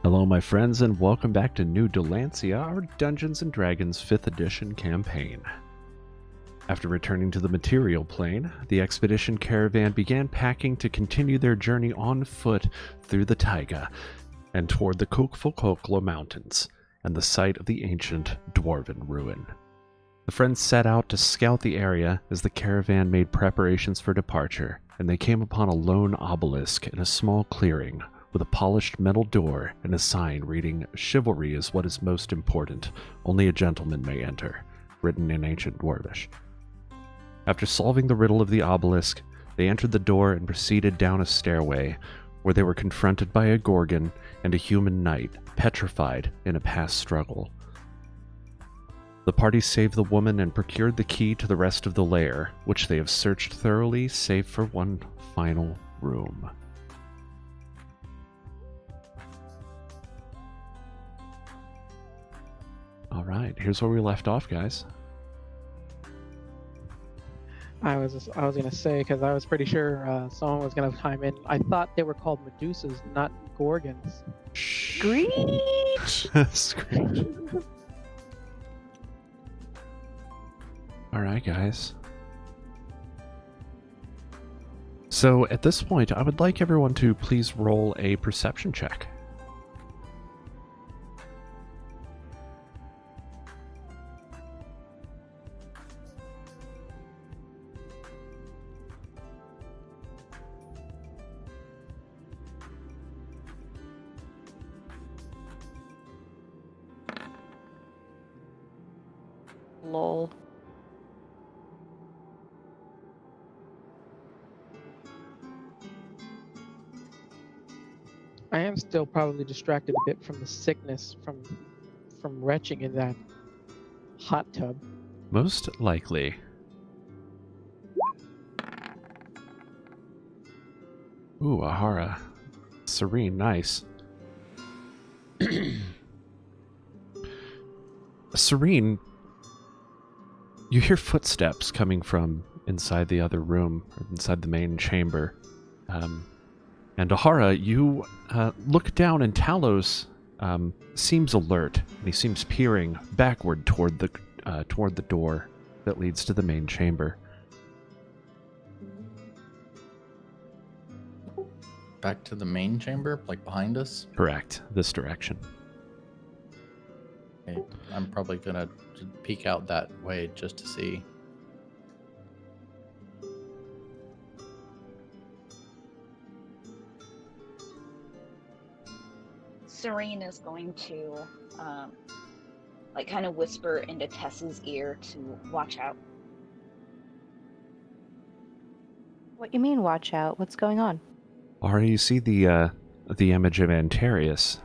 Hello my friends and welcome back to New Dalancia, our Dungeons & Dragons 5th edition campaign. After returning to the material plane, the expedition caravan began packing to continue their journey on foot through the taiga and toward the Kokfokoklo Mountains and the site of the ancient dwarven ruin. The friends set out to scout the area as the caravan made preparations for departure, and they came upon a lone obelisk in a small clearing with a polished metal door and a sign reading, "Chivalry is what is most important. Only a gentleman may enter," written in ancient Dwarvish. After solving the riddle of the obelisk, they entered the door and proceeded down a stairway, where they were confronted by a gorgon and a human knight, petrified in a past struggle. The party saved the woman and procured the key to the rest of the lair, which they have searched thoroughly, save for one final room. All right, here's where we left off, guys. I was gonna say, because I was pretty sure someone was gonna chime in. I thought they were called Medusas, not Gorgons. Screech! Screech. All right, guys. So at this point, I would like everyone to please roll a perception check. Lol. I am still probably distracted a bit from the sickness from retching in that hot tub. Most likely. Ooh, Ahara. Cyrene, nice. Cyrene, you hear footsteps coming from inside the other room, or inside the main chamber. And Ahara, you look down and Talos seems alert, and he seems peering backward toward the door that leads to the main chamber. Back to the main chamber, like behind us? Correct, this direction. Okay, I'm probably gonna peek out that way just to see. Cyrene is going to, kind of whisper into Tess's ear to watch out. What you mean, watch out? What's going on? Ahara, you see the image of Antarius.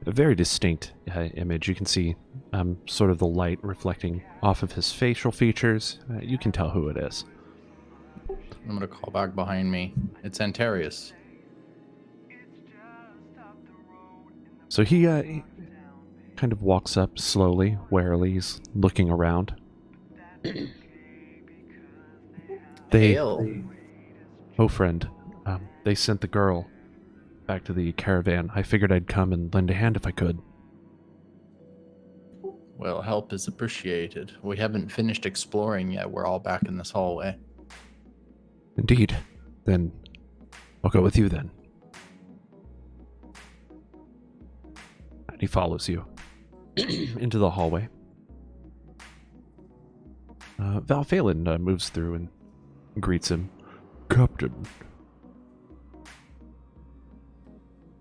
A very distinct image. You can see sort of the light reflecting off of his facial features. You can tell who it is. I'm gonna call back behind me. It's Antarius. So he kind of walks up slowly, warily. He's looking around. Hail. Oh, friend, they sent the girl back to the caravan. I figured I'd come and lend a hand if I could. Well, help is appreciated. We haven't finished exploring yet. We're all back in this hallway. Indeed. Then I'll go with you then. And he follows you into the hallway. Valphalin moves through and greets him. Captain.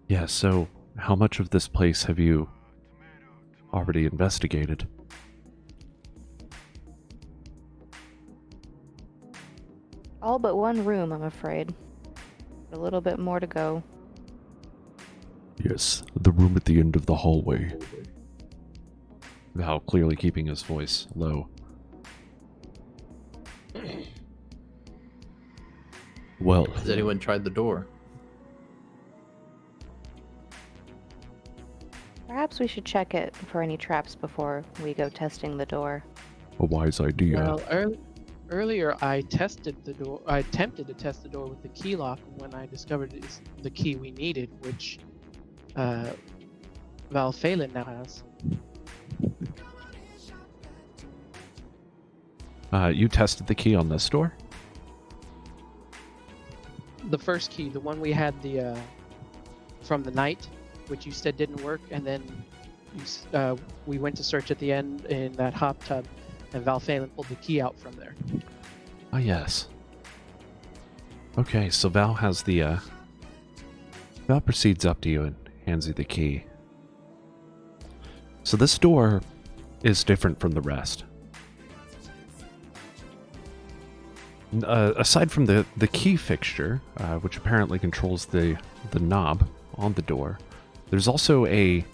Yeah, so how much of this place have you already investigated? All but one room, I'm afraid. A little bit more to go. Yes, the room at the end of the hallway. Val clearly keeping his voice low. Well, Has anyone tried the door? Perhaps we should check it for any traps before we go testing the door. a wise idea. Well, earlier I tested the door. I attempted to test the door with the key lock when I discovered it's the key we needed, which Val Phelan now has. You tested the key on this door? The first key, the one we had from the night, which you said didn't work, and then we went to search at the end in that hot tub, and Val Phelan pulled the key out from there. Ah, yes. Okay, so Val has the, Val proceeds up to you and hands you the key. So this door is different from the rest. Aside from the key fixture, which apparently controls the knob on the door, there's also there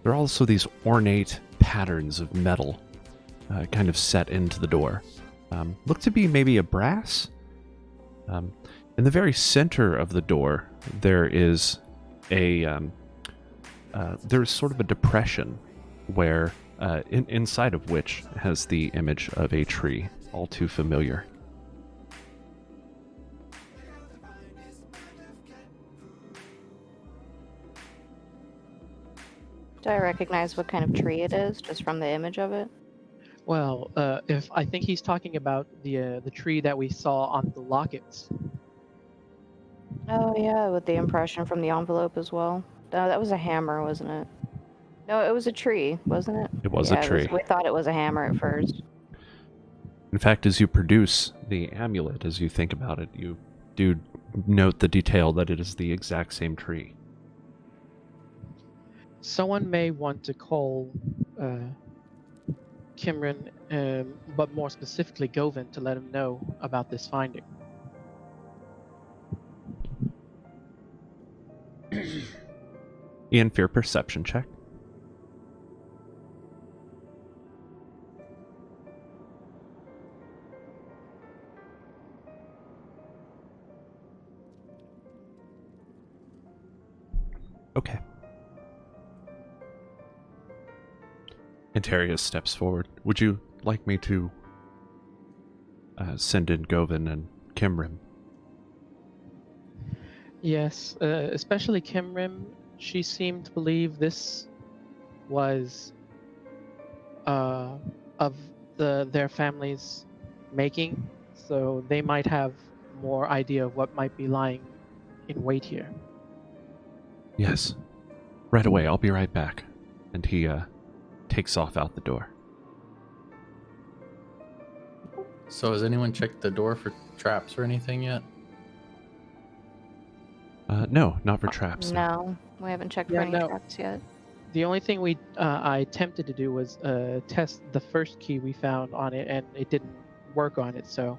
are also these ornate patterns of metal kind of set into the door. Look to be maybe a brass. In the very center of the door, there is there's sort of a depression where inside of which has the image of a tree, all too familiar. Do I recognize what kind of tree it is just from the image of it? Well, if I think he's talking about the tree that we saw on the lockets. Oh yeah, with the impression from the envelope as well. No, that was a hammer, wasn't it? No, it was a tree, wasn't it? It was a tree. We thought it was a hammer at first. In fact, as you produce the amulet, as you think about it, you do note the detail that it is the exact same tree. Someone may want to call Kimron, but more specifically Govin, to let him know about this finding. Ian, fear perception check. Okay. Antarius steps forward. Would you like me to send in Govin and Kimrim? Yes, especially Kimrim. She seemed to believe this was of their family's making, so they might have more idea of what might be lying in wait here. Yes. Right away, I'll be right back. And he takes off out the door. So has anyone checked the door for traps or anything yet? No, not for traps. No, we haven't checked for Yeah, any no. traps yet. The only thing I attempted to do was test the first key we found on it, and it didn't work on it. So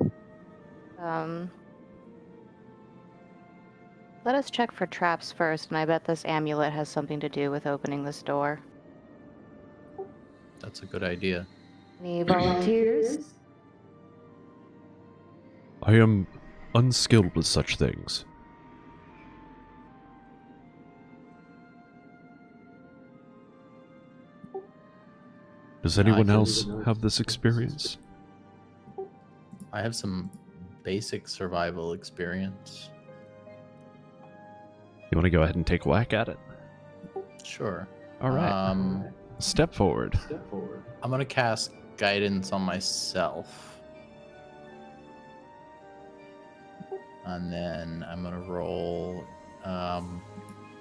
Let us check for traps first, and I bet this amulet has something to do with opening this door. That's a good idea. Any volunteers? I am unskilled with such things. Does anyone else have this experience? I have some basic survival experience. You want to go ahead and take a whack at it? Sure. All right. Step forward. I'm gonna cast guidance on myself. And then I'm gonna roll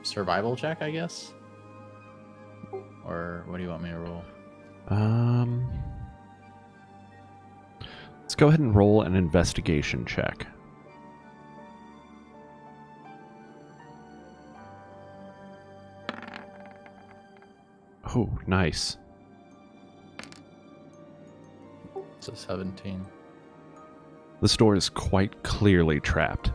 survival check, I guess. Or what do you want me to roll? Let's go ahead and roll an investigation check. Oh, nice. It's a 17. This door is quite clearly trapped.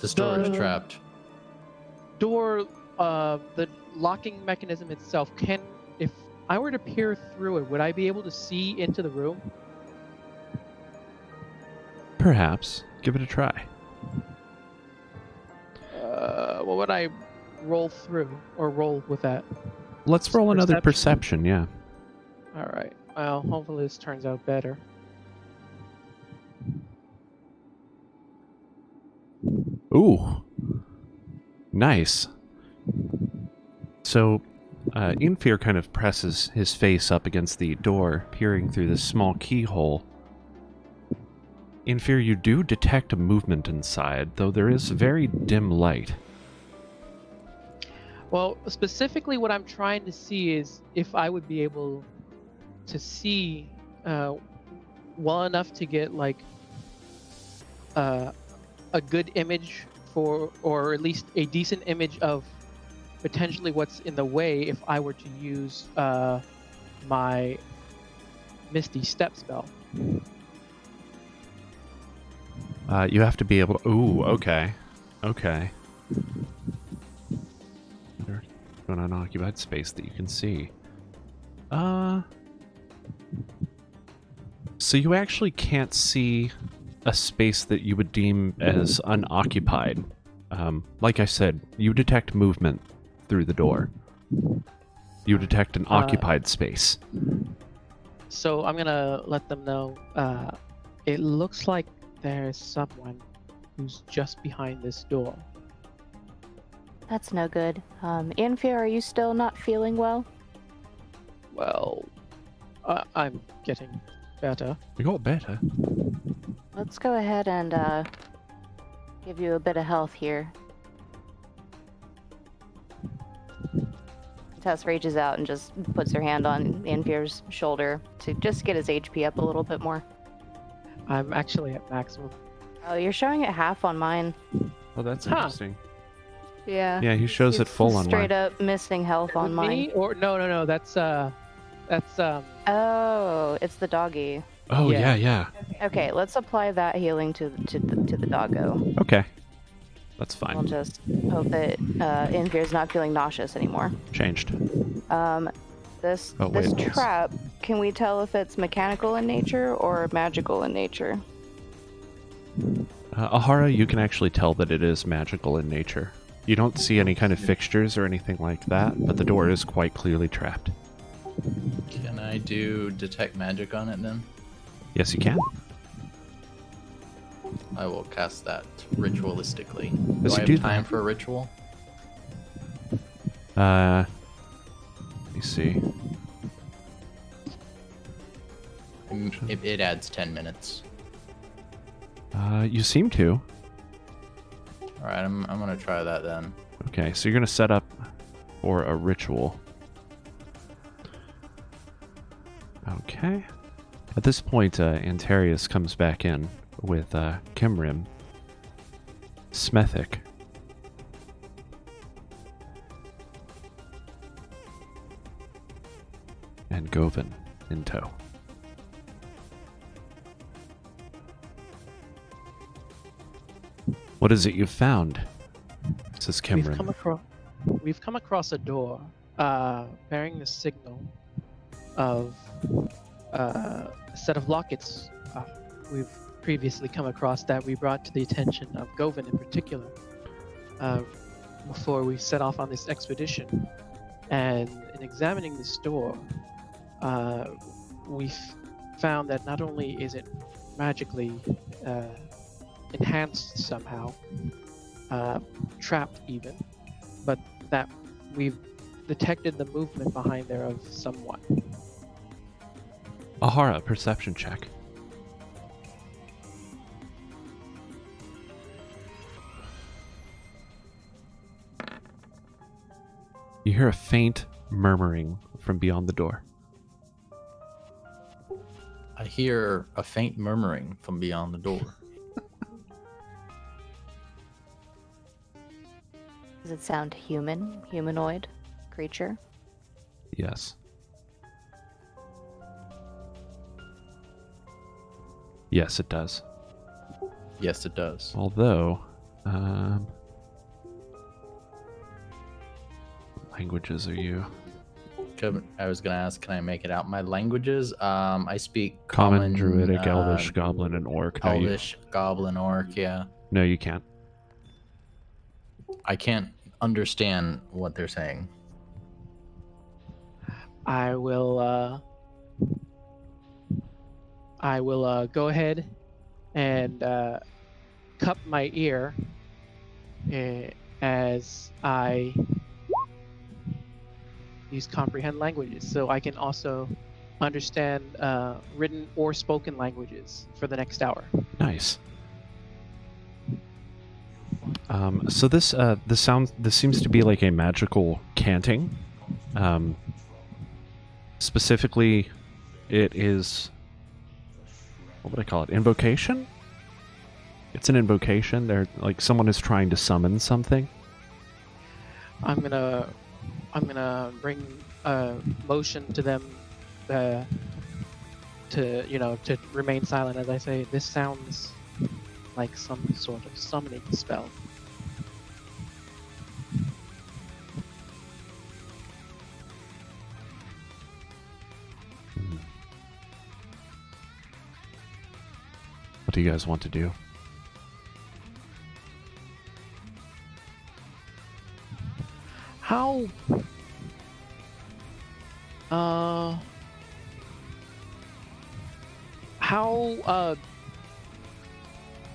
This door is trapped. Door, the locking mechanism itself can, if I were to peer through it, would I be able to see into the room? Perhaps. Give it a try. What would I roll through or roll with that? Let's roll another perception, yeah. All right. Well, hopefully this turns out better. Ooh. Nice. So, Infir kind of presses his face up against the door, peering through this small keyhole. Infir, you do detect a movement inside, though there is very dim light. Well, specifically what I'm trying to see is if I would be able to see well enough to get like a good image for, or at least a decent image of potentially what's in the way if I were to use my Misty Step spell. You have to be able to... Ooh, okay. Okay. There's an unoccupied space that you can see. So you actually can't see a space that you would deem as unoccupied. Like I said, you detect movement through the door. You detect an occupied space. So I'm gonna let them know. It looks like there's someone who's just behind this door. That's no good. Infir, are you still not feeling well? Well, I'm getting better. You got better. Let's go ahead and give you a bit of health here. Tess reaches out and just puts her hand on Infir's shoulder to just get his HP up a little bit more. I'm actually at maximum. Oh, you're showing it half on mine. Oh, that's Huh. interesting. Yeah. Yeah, he shows it It's full on straight mine. up missing health on With mine. me? Or no, that's Oh, it's the doggy. Oh, Yeah. yeah. Okay, let's apply that healing to the doggo. Okay. That's I'll fine. just hope that Infir's not feeling nauseous anymore. Changed. This Oh, wait, this it's- trap, can we tell if it's mechanical in nature or magical in nature? Ahara, you can actually tell that it is magical in nature. You don't see any kind of fixtures or anything like that, but the door is quite clearly trapped. Can I do detect magic on it then? Yes, you can. I will cast that ritualistically. As Do I you do have time that- for a ritual? Let me see. It adds 10 minutes. You seem to. Alright, I'm gonna try that then. Okay, so you're going to set up for a ritual. Okay. At this point, Antarius comes back in with Kimrim, Smethic, and Govin in tow. What is it you've found? Says Kimrim. We've come across a door bearing the signal of a set of lockets. We've previously come across that we brought to the attention of Govin in particular before we set off on this expedition. And in examining this door, we found that not only is it magically enhanced somehow, trapped even, but that we've detected the movement behind there of someone. Ahara, perception check. You hear a faint murmuring from beyond the door. I hear a faint murmuring from beyond the door. Does it sound human? Humanoid? Creature? Yes. Yes, it does. Yes, it does. Although, what languages are you? I was gonna ask, can I make it out? My languages, I speak Common, Druidic, Elvish, Goblin, and Orc. No, Elvish, Goblin, Orc, yeah. no, you can't. I can't understand what they're saying. I will go ahead and cup my ear as I use comprehend languages, so I can also understand written or spoken languages for the next hour. Nice. So this seems to be like a magical canting. Specifically, it is, what would I call it? Invocation? It's an invocation. They're like someone is trying to summon something. I'm gonna bring motion to them to remain silent as I say, this sounds like some sort of summoning spell. What do you guys want to do? How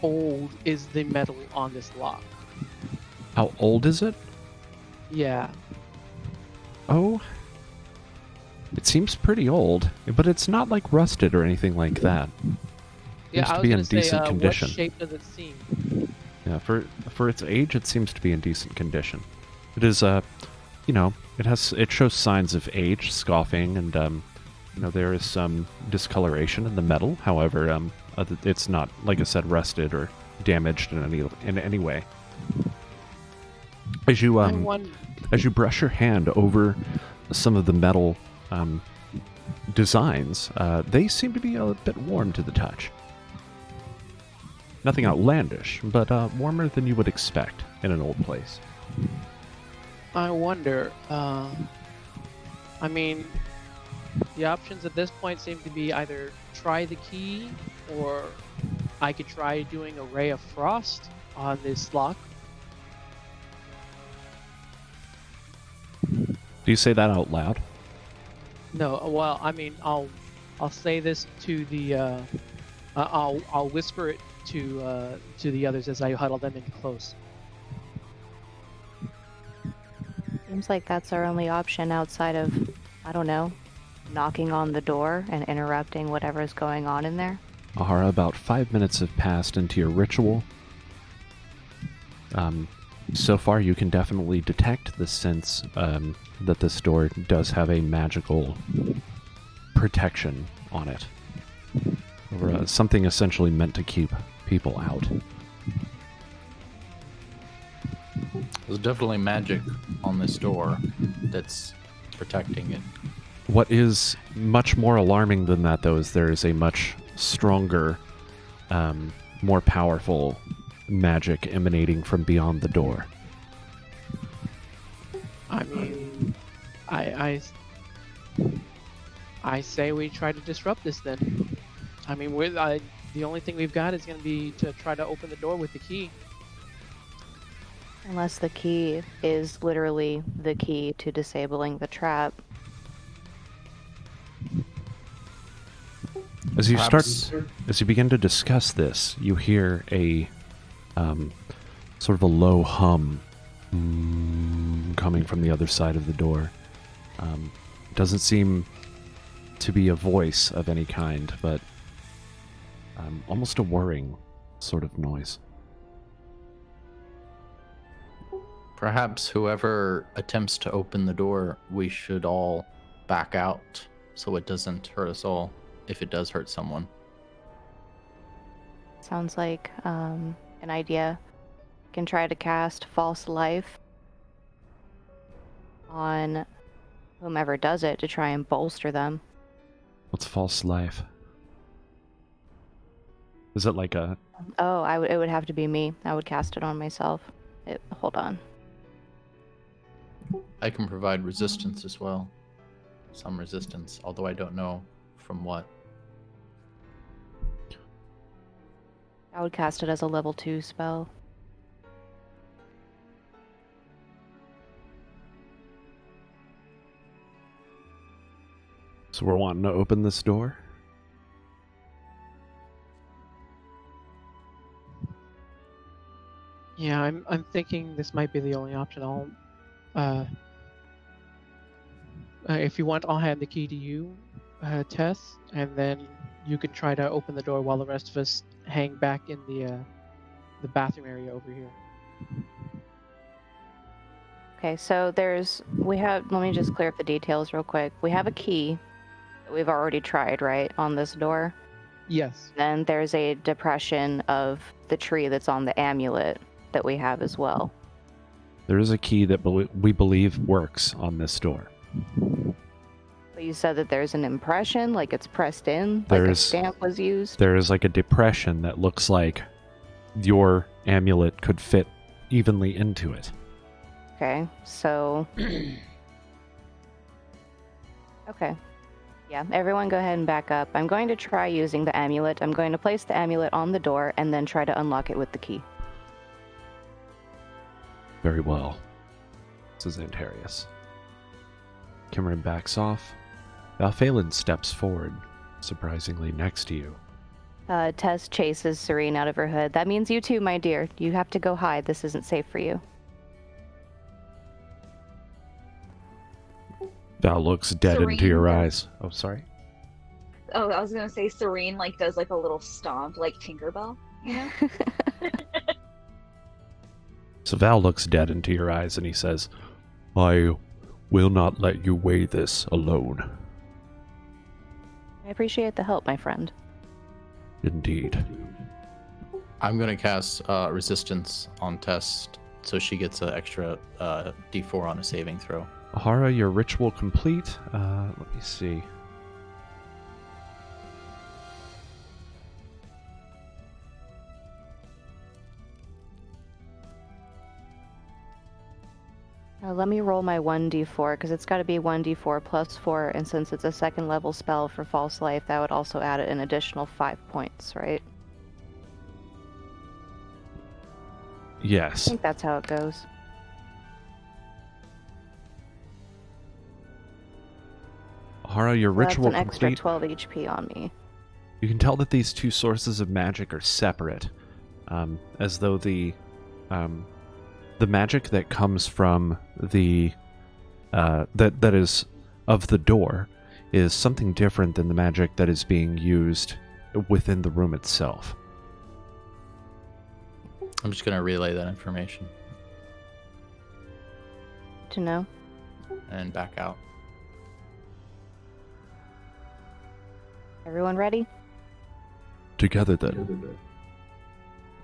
old is the metal on this lock? How old is it? Yeah. Oh, it seems pretty old, but it's not like rusted or anything like that. Yeah, Seems I to was be in gonna say, decent condition. what shape does it seem? Yeah, for its age, it seems to be in decent condition. It is, it shows signs of age, scoffing, and there is some discoloration in the metal. However, it's not, like I said, rusted or damaged in any way. As you brush your hand over some of the metal designs, they seem to be a bit warm to the touch. Nothing outlandish, but warmer than you would expect in an old place. I wonder, the options at this point seem to be either try the key, or I could try doing a ray of frost on this lock. Do you say that out loud? No, well, I'll say this to the, I'll whisper it to the others as I huddle them in close. Seems like that's our only option outside of, I don't know, knocking on the door and interrupting whatever's going on in there. Ahara, about 5 minutes have passed into your ritual. So far, you can definitely detect the sense that this door does have a magical protection on it. Or something essentially meant to keep people out. There's definitely magic on this door that's protecting it. What is much more alarming than that, though, is there is a much stronger, more powerful magic emanating from beyond the door. I say we try to disrupt this then. The only thing we've got is going to be to try to open the door with the key. Unless the key is literally the key to disabling the trap. As you begin to discuss this, you hear a sort of a low hum coming from the other side of the door. It doesn't seem to be a voice of any kind, but almost a whirring sort of noise. Perhaps whoever attempts to open the door, we should all back out so it doesn't hurt us all, if it does hurt someone. Sounds like an idea. Can try to cast false life on whomever does it to try and bolster them. What's false life? Is it like a... Oh, it would have to be me. I would cast it on myself. Hold on. I can provide resistance as well. Some resistance, although I don't know from what. I would cast it as a level 2 spell. So we're wanting to open this door? Yeah, I'm thinking this might be the only option. If you want, I'll hand the key to you, Tess, and then you could try to open the door while the rest of us hang back in the bathroom area over here. Okay, so let me just clear up the details real quick. We have a key that we've already tried, right, on this door. Yes. Then there's a depression of the tree that's on the amulet that we have as well. There is a key that we believe works on this door. But you said that there's an impression, like it's pressed in, like a stamp was used. There is like a depression that looks like your amulet could fit evenly into it. Okay, so... Okay. Yeah, everyone go ahead and back up. I'm going to try using the amulet. I'm going to place the amulet on the door and then try to unlock it with the key. Very well, says Antarius. Cameron backs off. Valphalin steps forward, surprisingly next to you. Tess chases Cyrene out of her hood. That means you too, my dear. You have to go hide. This isn't safe for you. Val looks dead Cyrene into your does- eyes. Oh, sorry? Oh, I was gonna say Cyrene like does like a little stomp like Tinkerbell, you know? So Val looks dead into your eyes and he says, I will not let you weigh this alone. I appreciate the help, my friend. Indeed. I'm gonna cast resistance on Tess, so she gets an extra D4 on a saving throw. Ahara, your ritual complete. Let me see. Let me roll my 1d4, because it's got to be 1d4 plus 4, and since it's a second level spell for False Life, that would also add an additional 5 points, right? I Yes. think that's how it goes. Ahara, your So ritual that's an extra complete. 12 HP on me. You can tell that these two sources of magic are separate, as though the magic that comes from the that is of the door is something different than the magic that is being used within the room itself. I'm just gonna relay that information To know. and back out. Everyone ready? Together then.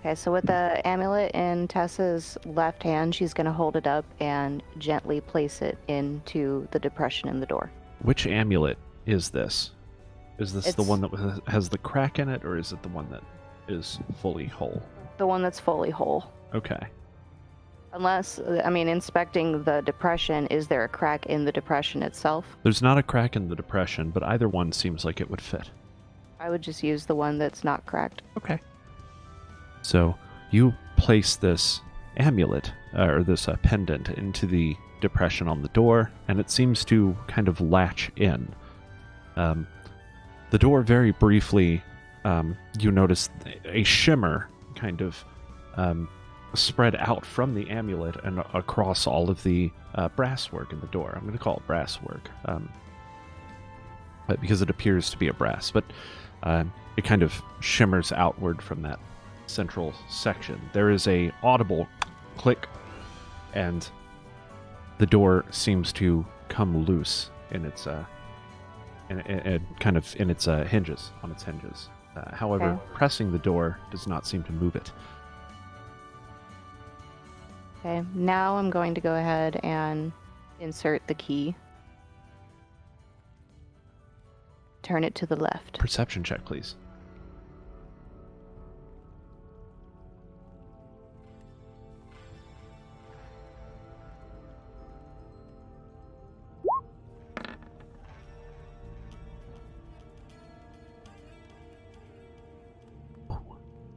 Okay, so with the amulet in Tessa's left hand, she's going to hold it up and gently place it into the depression in the door. Which amulet is this? Is this the It's- one that has the crack in it, or is it the one that is fully whole? The one that's fully whole. Okay. Unless, I mean, inspecting the depression, is there a crack in the depression itself? There's not a crack in the depression, but either one seems like it would fit. I would just use the one that's not cracked. Okay. So you place this amulet, or this pendant, into the depression on the door, and it seems to kind of latch in. The door, very briefly, you notice a shimmer kind of spread out from the amulet and across all of the brass work in the door. I'm going to call it brass work, but because it appears to be a brass, but it kind of shimmers outward from that central section. There is a audible click, and the door seems to come loose in its hinges, on its hinges. However, Okay. pressing the door does not seem to move it. Okay, now I'm going to go ahead and insert the key. Turn it to the left. Perception check, please.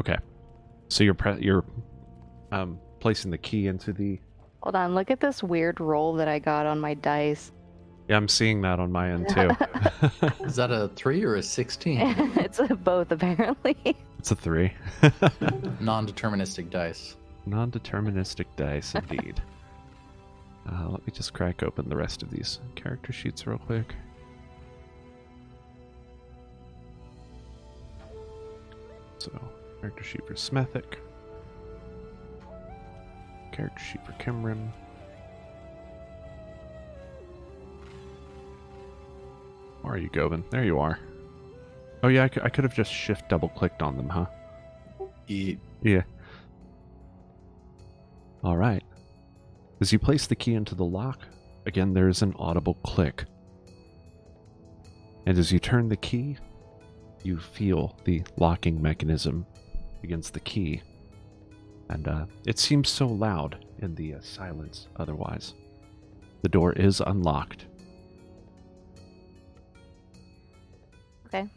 Okay, so you're placing the key into the. Hold on, look at this weird roll that I got on my dice. Yeah, I'm seeing that on my end too. Is that a 3 or a 16? It's both, apparently. It's a 3. Non-deterministic dice. Non-deterministic dice, indeed. Let me just crack open the rest of these character sheets real quick. So, character sheet for Smethic. Character sheet for Kimrim. Where are you, Govin? There you are. Oh yeah, I could have just shift double-clicked on them, huh? Yeah. Alright. As you place the key into the lock, again there is an audible click. And as you turn the key, you feel the locking mechanism against the key. And it seems so loud in the silence otherwise. The door is unlocked. Okay.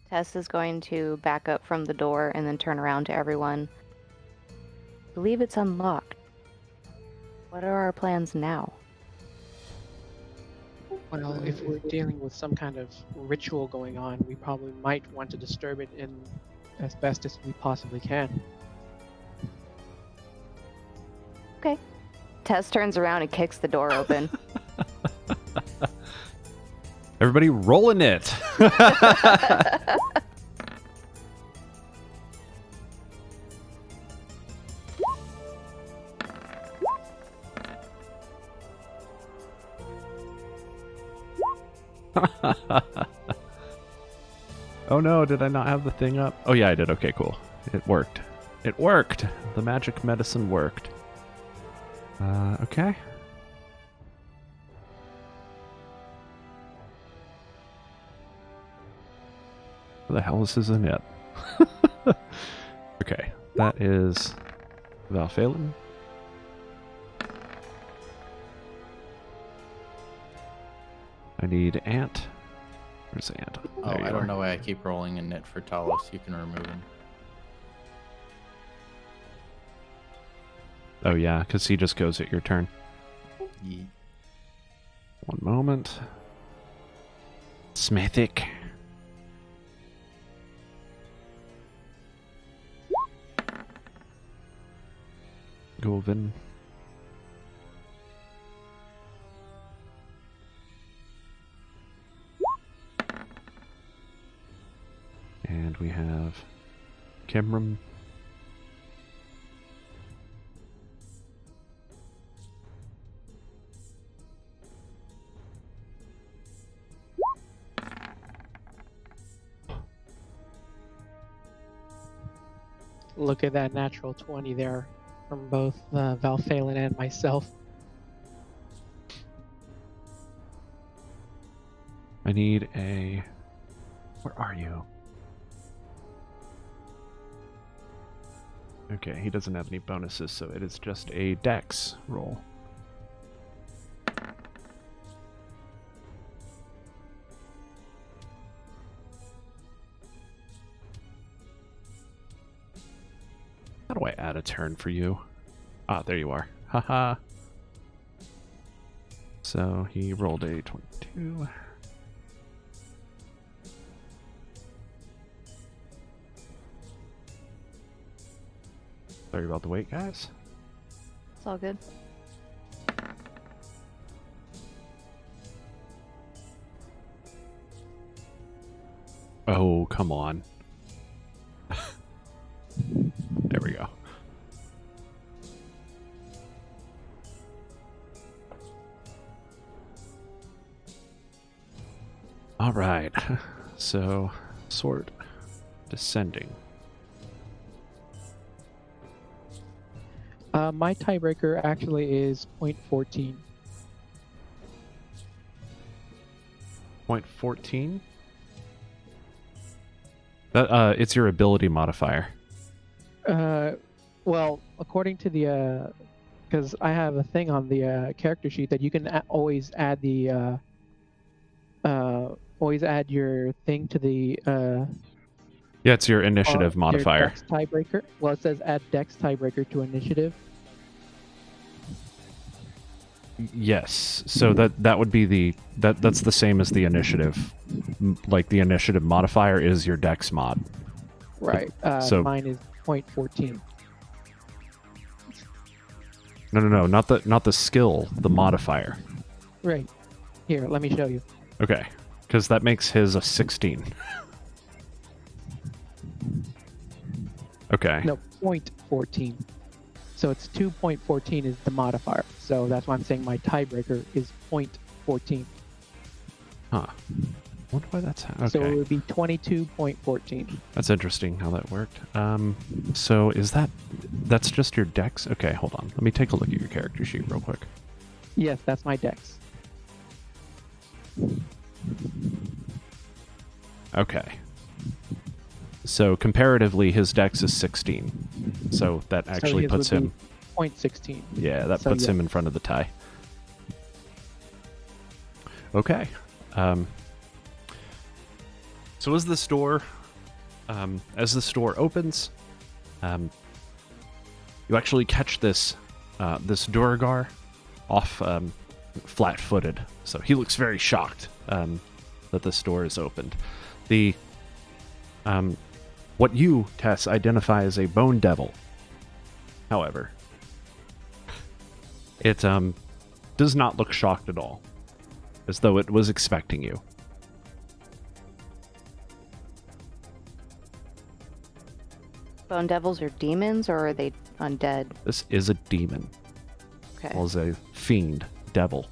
Tess is going to back up from the door and then turn around to everyone. I believe it's unlocked. What are our plans now? Well, if we're dealing with some kind of ritual going on, we probably might want to disturb it in as best as we possibly can. Okay. Tess turns around and kicks the door open. Everybody rolling it! Oh no, did I not have the thing up? Oh yeah, I did. Okay, cool. It worked. It worked! The magic medicine worked. Okay. Where the hell is this in it? Okay, that is Valphalin. I need Ant. Where's Ant? Oh, There you I don't are. know why I keep rolling a knit for Talos. You can remove him. Oh yeah, because he just goes at your turn. Ye- One moment. Smethic. Govin. And we have Kimrim. Look at that natural 20 there from both Valphalin and myself. I need a... Where are you? Okay, he doesn't have any bonuses, so it is just a dex roll. How do I add a turn for you? Ah, there you are. Haha. So he rolled a 22. Sorry about the wait, guys. It's all good. Oh, come on. There we go. All right. So, sword descending. My tiebreaker actually is 0.14. Point 14. That it's your ability modifier. Well, according to the, because I have a thing on the character sheet that you can always add the, always add your thing to the, Yeah, it's your initiative your modifier. Dex tiebreaker. Well, it says add Dex tiebreaker to initiative. Yes. So that would be that's the same as the initiative. Like the initiative modifier is your dex mod. Right. So- Mine is 0.14. No, not the skill, the modifier. Right. Here, let me show you. Okay, because that makes his a 16. Okay. No, 0.14. So it's 2.14 is the modifier. So that's why I'm saying my tiebreaker is 0.14. Huh. Wonder why that's okay. So it would be 22.14. That's interesting how that worked. So is that's just your dex? Okay, hold on. Let me take a look at your character sheet real quick. Yes, that's my dex. Okay. So comparatively, his dex is 16. So that actually his puts would be him. 0.16. Yeah, that So, puts yeah. him in front of the tie. Okay. So as this door opens, you actually catch this Duragar off flat-footed. So he looks very shocked that this door is opened. The what you, Tess, identify as a bone devil, however, it does not look shocked at all, as though it was expecting you. Bone devils are demons, or are they undead? This is a demon. Okay. Well, as a fiend devil.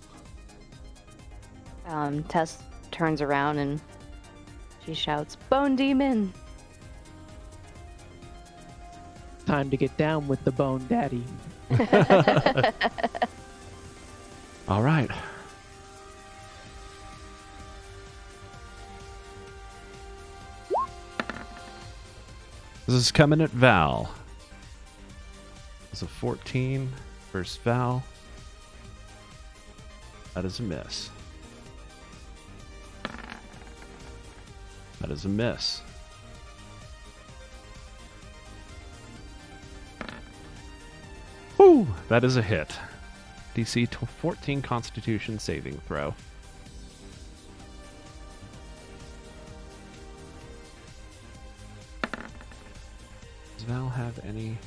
Tess turns around and she shouts, "Bone demon!" Time to get down with the bone daddy. All right. This is coming at Val. It's a 14 versus Val. That is a miss. That is a miss. Woo! That is a hit. DC 14 Constitution saving throw. Does Val have any...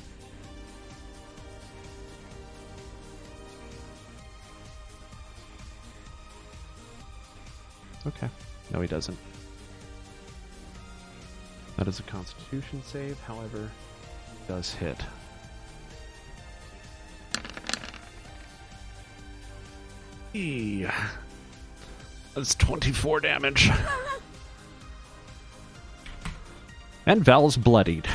Okay. No, he doesn't. That is a Constitution save, however, it does hit. That's 24 damage. And Val's bloodied.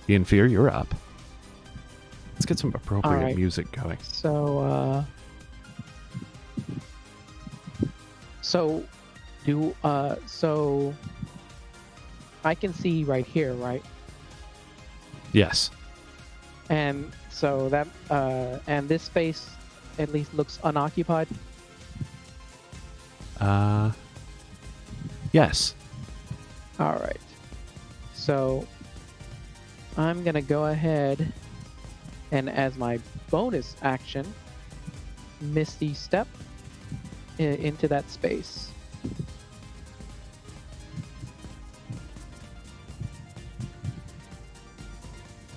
Inferior, you're up. Let's get some appropriate Alright. music going. So, so I can see right here, right? Yes. And so that, and this space at least looks unoccupied. Yes. All right. So I'm gonna go ahead and, as my bonus action, Misty Step into that space.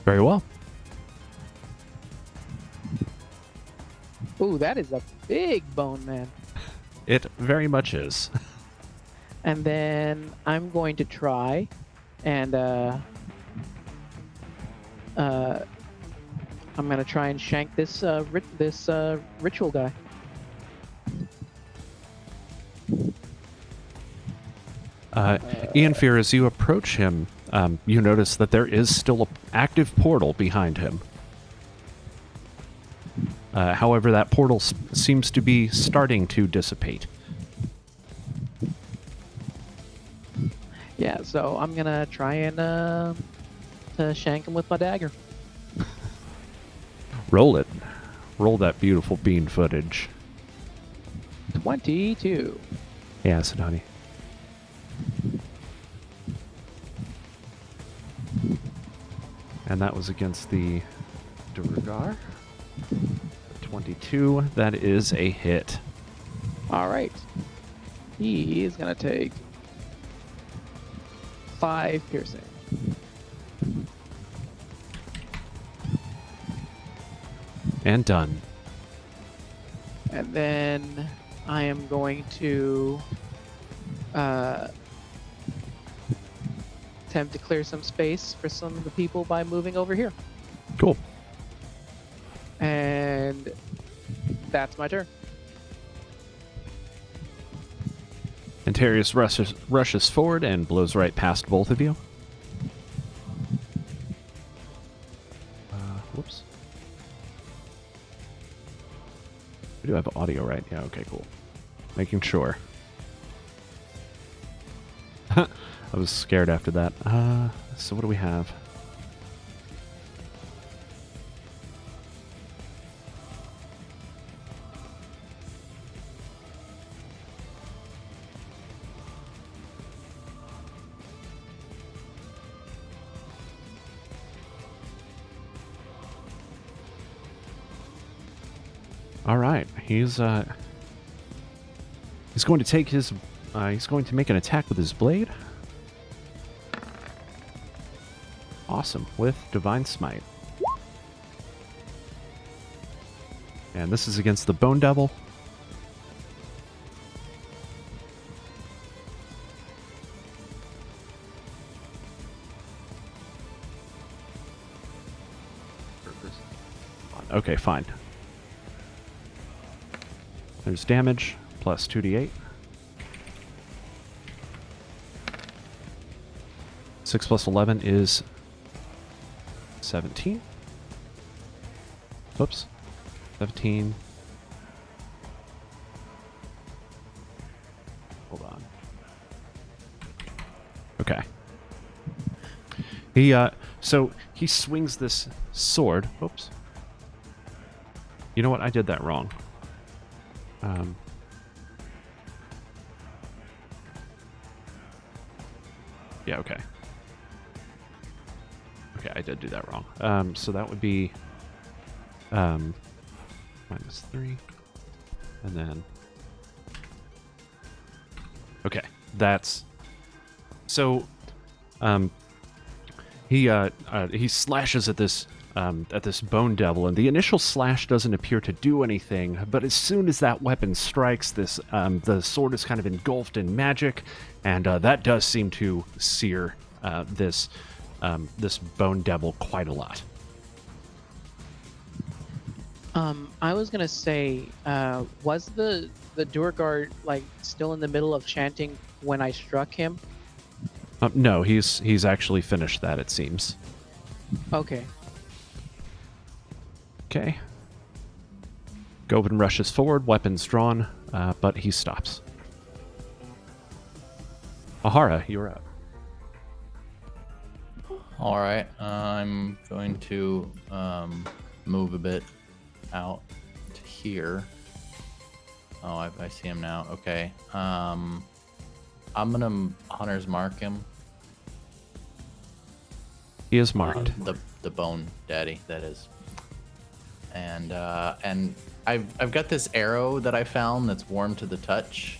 Very well. Ooh, that is a big bone, man. It very much is. And then I'm going to try and I'm gonna try and shank this ritual guy. Ian Fear, as you approach him, you notice that there is still an active portal behind him. However, that portal seems to be starting to dissipate. Yeah, so I'm gonna try and to shank him with my dagger. Roll it. Roll that beautiful bean footage. 22. Yeah, Sidani. And that was against the Durgar. 22. That is a hit. All right. He is gonna take 5 piercing. And done. And then I am going to attempt to clear some space for some of the people by moving over here. Cool. And that's my turn. Antarius rushes forward and blows right past both of you. Whoops. We do have audio, right? Yeah, okay, cool. Making sure. I was scared after that. So what do we have? All right, he's going to take his he's going to make an attack with his blade. Awesome, with Divine Smite. And this is against the Bone Devil. Okay, fine. There's damage, plus 2d8. 6 plus 11 is 17. Whoops. 17. Hold on. Okay. So he swings this sword. Oops. You know what? I did that wrong. Yeah, okay. Okay, I did do that wrong. So that would be -3. And then... Okay, that's... So, he slashes at this Bone Devil, and the initial slash doesn't appear to do anything, but as soon as that weapon strikes, the sword is kind of engulfed in magic, and that does seem to sear this Bone Devil quite a lot. I was gonna say, was the Duergar like still in the middle of chanting when I struck him? No, he's actually finished that, it seems. Okay. Okay. Govin rushes forward, weapons drawn, but he stops. Ahara, you're up. All right, I'm going to move a bit out to here. Oh, I see him now. Okay. I'm gonna Hunter's Mark him. He is marked. The Bone Daddy, that is. And I've got this arrow that I found that's warm to the touch.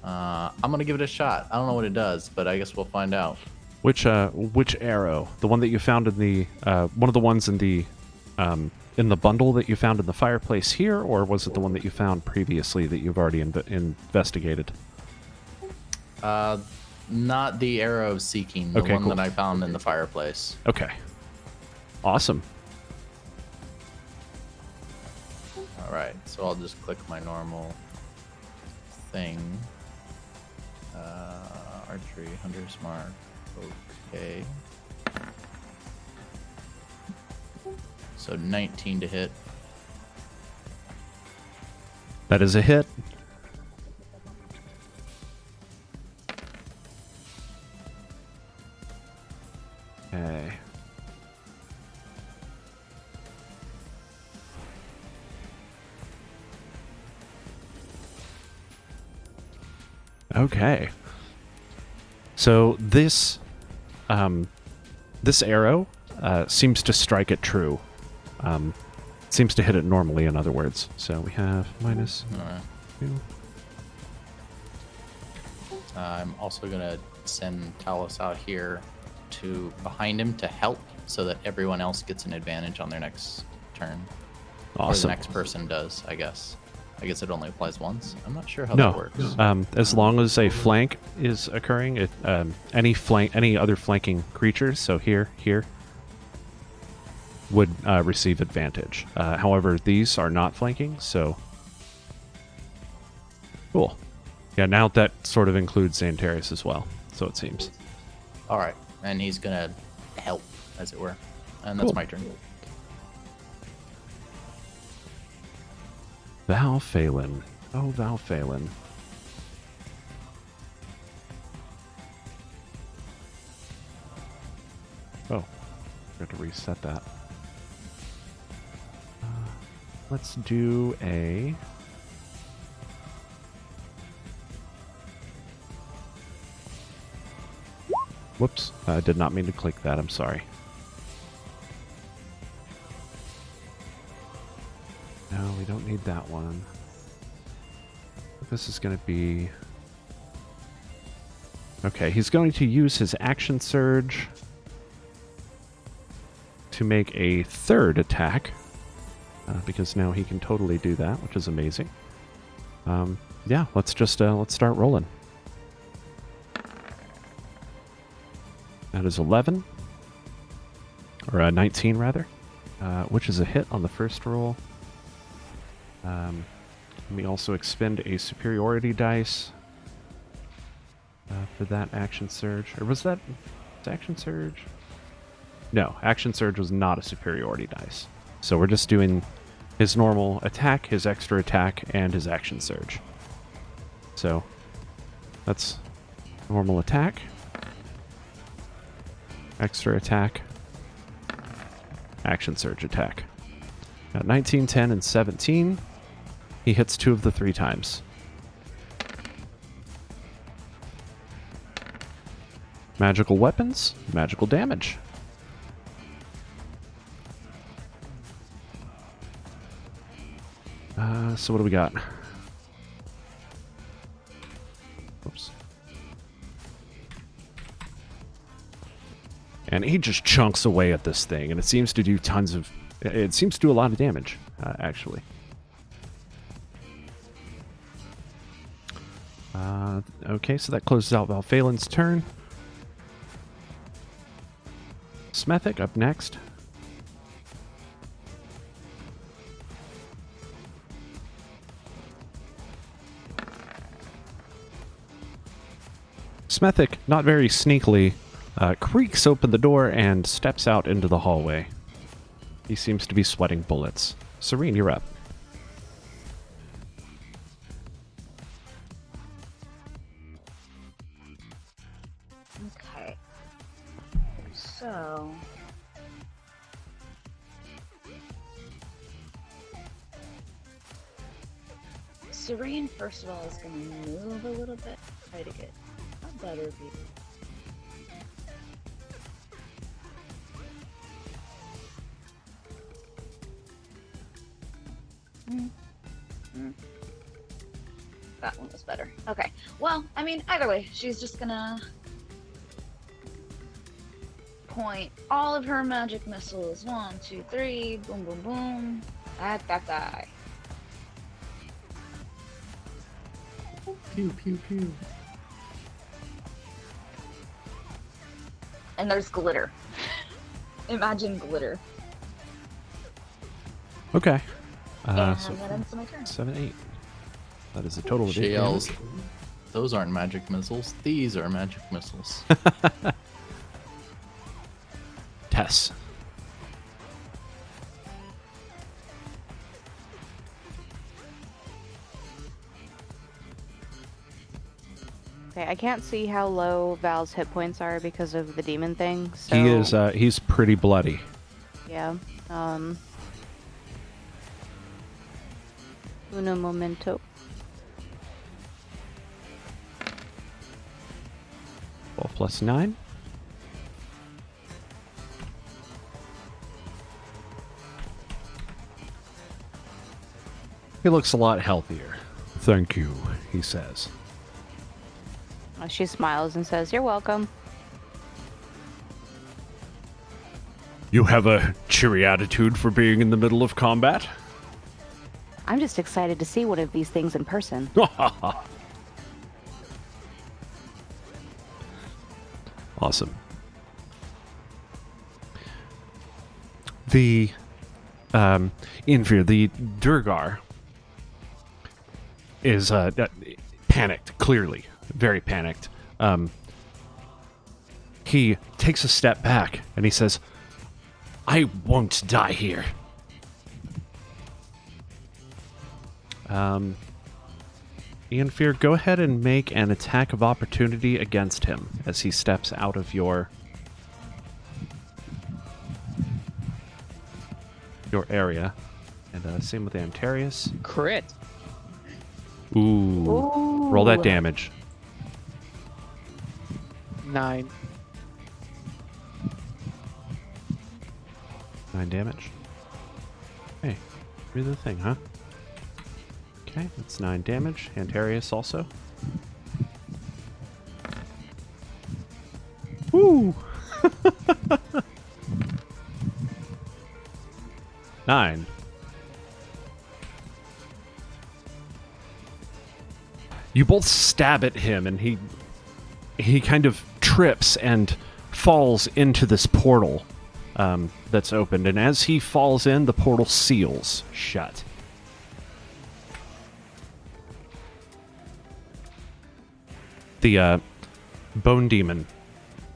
I'm gonna give it a shot. I don't know what it does, but I guess we'll find out. Which arrow? The one that you found in the one of the ones in the bundle that you found in the fireplace here, or was it the one that you found previously that you've already investigated? Not the arrow of seeking. The Okay, one cool. that I found in the fireplace. Okay. Awesome. All right, so I'll just click my normal thing. Archery, Hunter's Mark. Okay. So 19 to hit. That is a hit. Okay. Okay. So this arrow seems to strike it true. Seems to hit it normally, in other words. So we have minus All right. 2. I'm also gonna send Talos out here to behind him to help, so that everyone else gets an advantage on their next turn. Or the Awesome. next person does, I guess. I guess it only applies once. I'm not sure how No, that works. as long as a flank is occurring, any other flanking creatures, so here, would receive advantage. However, these are not flanking, so cool. Yeah, now that sort of includes Xantarius as well, so it seems. All right, and he's gonna help, as it were, and that's Cool. my turn. Val Phelan. Oh, Val Phelan. Oh, got to reset that. Let's do a... Whoops, I did not mean to click that, I'm sorry. No, we don't need that one. This is going to be... Okay, he's going to use his action surge to make a third attack, because now he can totally do that, which is amazing. Yeah, let's start rolling. That is 11, or 19 rather, which is a hit on the first roll. Let me also expend a superiority dice for that action surge. Or was that action surge? No, action surge was not a superiority dice. So we're just doing his normal attack, his extra attack, and his action surge. So that's normal attack, extra attack, action surge attack. Got 19, 10, and 17. He hits 2 of the 3 times. Magical weapons, magical damage. So what do we got? Oops. And he just chunks away at this thing, and it seems to do it seems to do a lot of damage, actually. Okay, so that closes out Val Phelan's turn. Smethic up next. Smethic, not very sneakily, creaks open the door and steps out into the hallway. He seems to be sweating bullets. Cyrene, you're up. Okay. So. Cyrene, first of all, is going to move a little bit, try to get a better view. That one was better. Okay. Well, I mean, either way, she's just gonna point all of her magic missiles. 1, 2, 3, boom, boom, boom, at that guy. Pew, pew, pew. And there's glitter. Imagine glitter. Okay. And So that ends my turn. 7, 8. That is a total of 8 She yells, damage. those aren't magic missiles. These are magic missiles. Tess. Okay, I can't see how low Val's hit points are because of the demon thing. So He is, he's pretty bloody. yeah. Uno momento. 12 plus 9. He looks a lot healthier. Thank you, he says. She smiles and says, "You're welcome." You have a cheery attitude for being in the middle of combat? I'm just excited to see one of these things in person. Awesome. The Infir, the Durgar, is panicked, clearly. Very panicked. He takes a step back and he says, I won't die here. Infir, go ahead and make an attack of opportunity against him as he steps out of your area. And same with Antarius. Crit. Ooh. Roll that damage. 9. 9 damage. Hey, read the thing, huh? Okay, that's 9 damage. Antarius also. Woo! 9. You both stab at him, and he kind of trips and falls into this portal that's opened. And as he falls in, the portal seals shut. The bone demon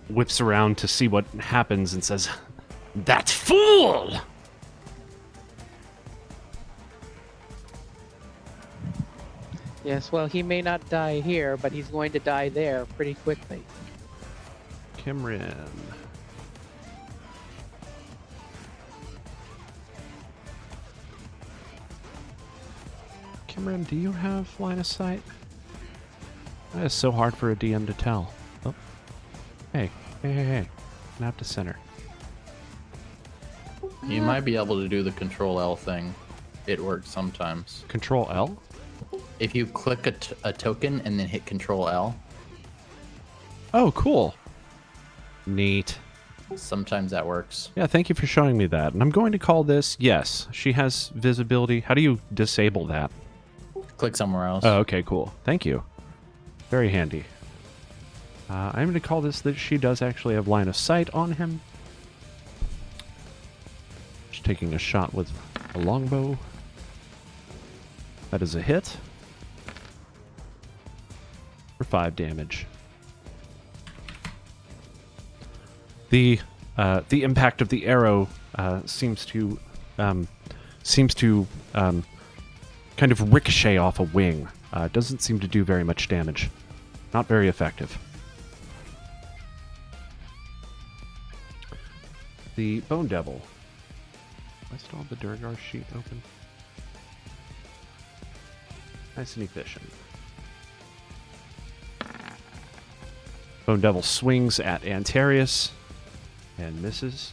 whips around to see what happens and says, "That fool!" Yes, well, he may not die here, but he's going to die there pretty quickly. Kimrin. Kimrin, do you have line of sight? That is so hard for a DM to tell. Oh. Hey. Map to center. You might be able to do the Control L thing. It works sometimes. Control L? If you click a token and then hit Control L, Oh, cool. Neat. sometimes that works. Yeah, thank you for showing me that. And I'm going to call this, yes, she has visibility. How do you disable that? Click somewhere else. Oh, okay, cool. Thank you. Very handy. I'm going to call this that she does actually have line of sight on him. Just taking a shot with a longbow. That is a hit. For 5 damage. The impact of the arrow seems to kind of ricochet off a wing. Doesn't seem to do very much damage. Not very effective. The Bone Devil. I still have the Durgar sheet open. Nice and efficient. Bone Devil swings at Antarius and misses.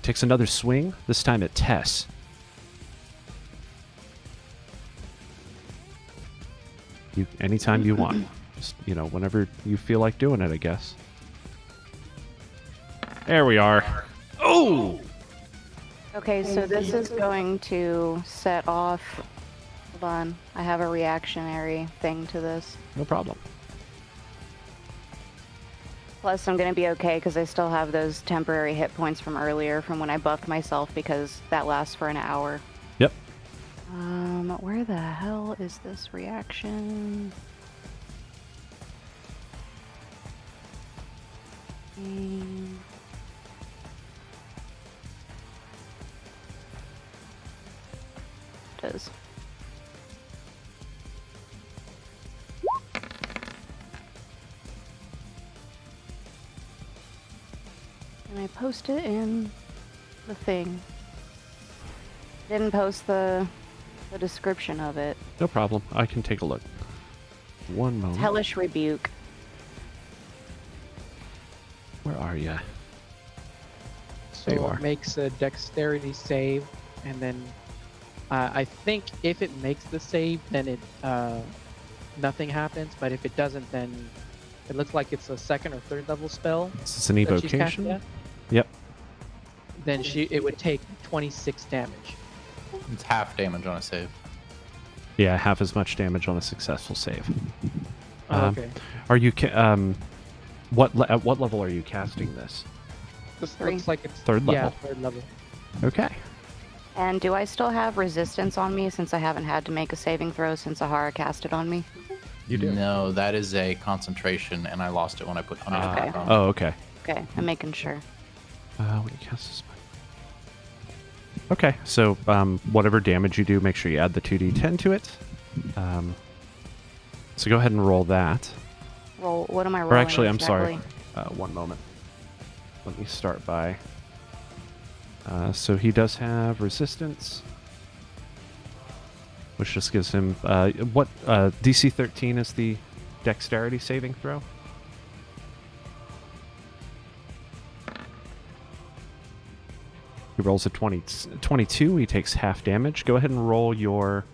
Takes another swing, this time at Tess. Anytime you want. Just, whenever you feel like doing it, I guess. There we are. Oh! Okay, so this is going to set off... Hold on. I have a reactionary thing to this. No problem. Plus, I'm going to be okay because I still have those temporary hit points from earlier from when I buffed myself because that lasts for an hour. Yep. Where the hell is this reaction? It is. And I post it in the thing. Didn't post the description of it. No problem. I can take a look. One moment. Hellish Rebuke. Where are you? So There you are. it makes a dexterity save, and then I think if it makes the save, then it nothing happens. But if it doesn't, then it looks like it's a second or third level spell. Is this an that she's casting evocation? at. Yep. Then it would take 26 damage. It's half damage on a save. Yeah, half as much damage on a successful save. Okay. Are you at what level are you casting this? This Three. looks like it's Third Yeah, level. third level. Okay. And do I still have resistance on me since I haven't had to make a saving throw since Ahara cast it on me? You do. No, that is a concentration, and I lost it when I put punishment Okay. on. Oh, okay. Okay, I'm making sure. When you cast this. Okay, so whatever damage you do, make sure you add the 2d10 to it. So go ahead and roll that. Roll. What am I rolling? Or actually, I'm exactly? sorry. One moment. Let me start by. So he does have resistance, which just gives him what DC 13 is the dexterity saving throw. He rolls a 22. He takes half damage. Go ahead and roll your.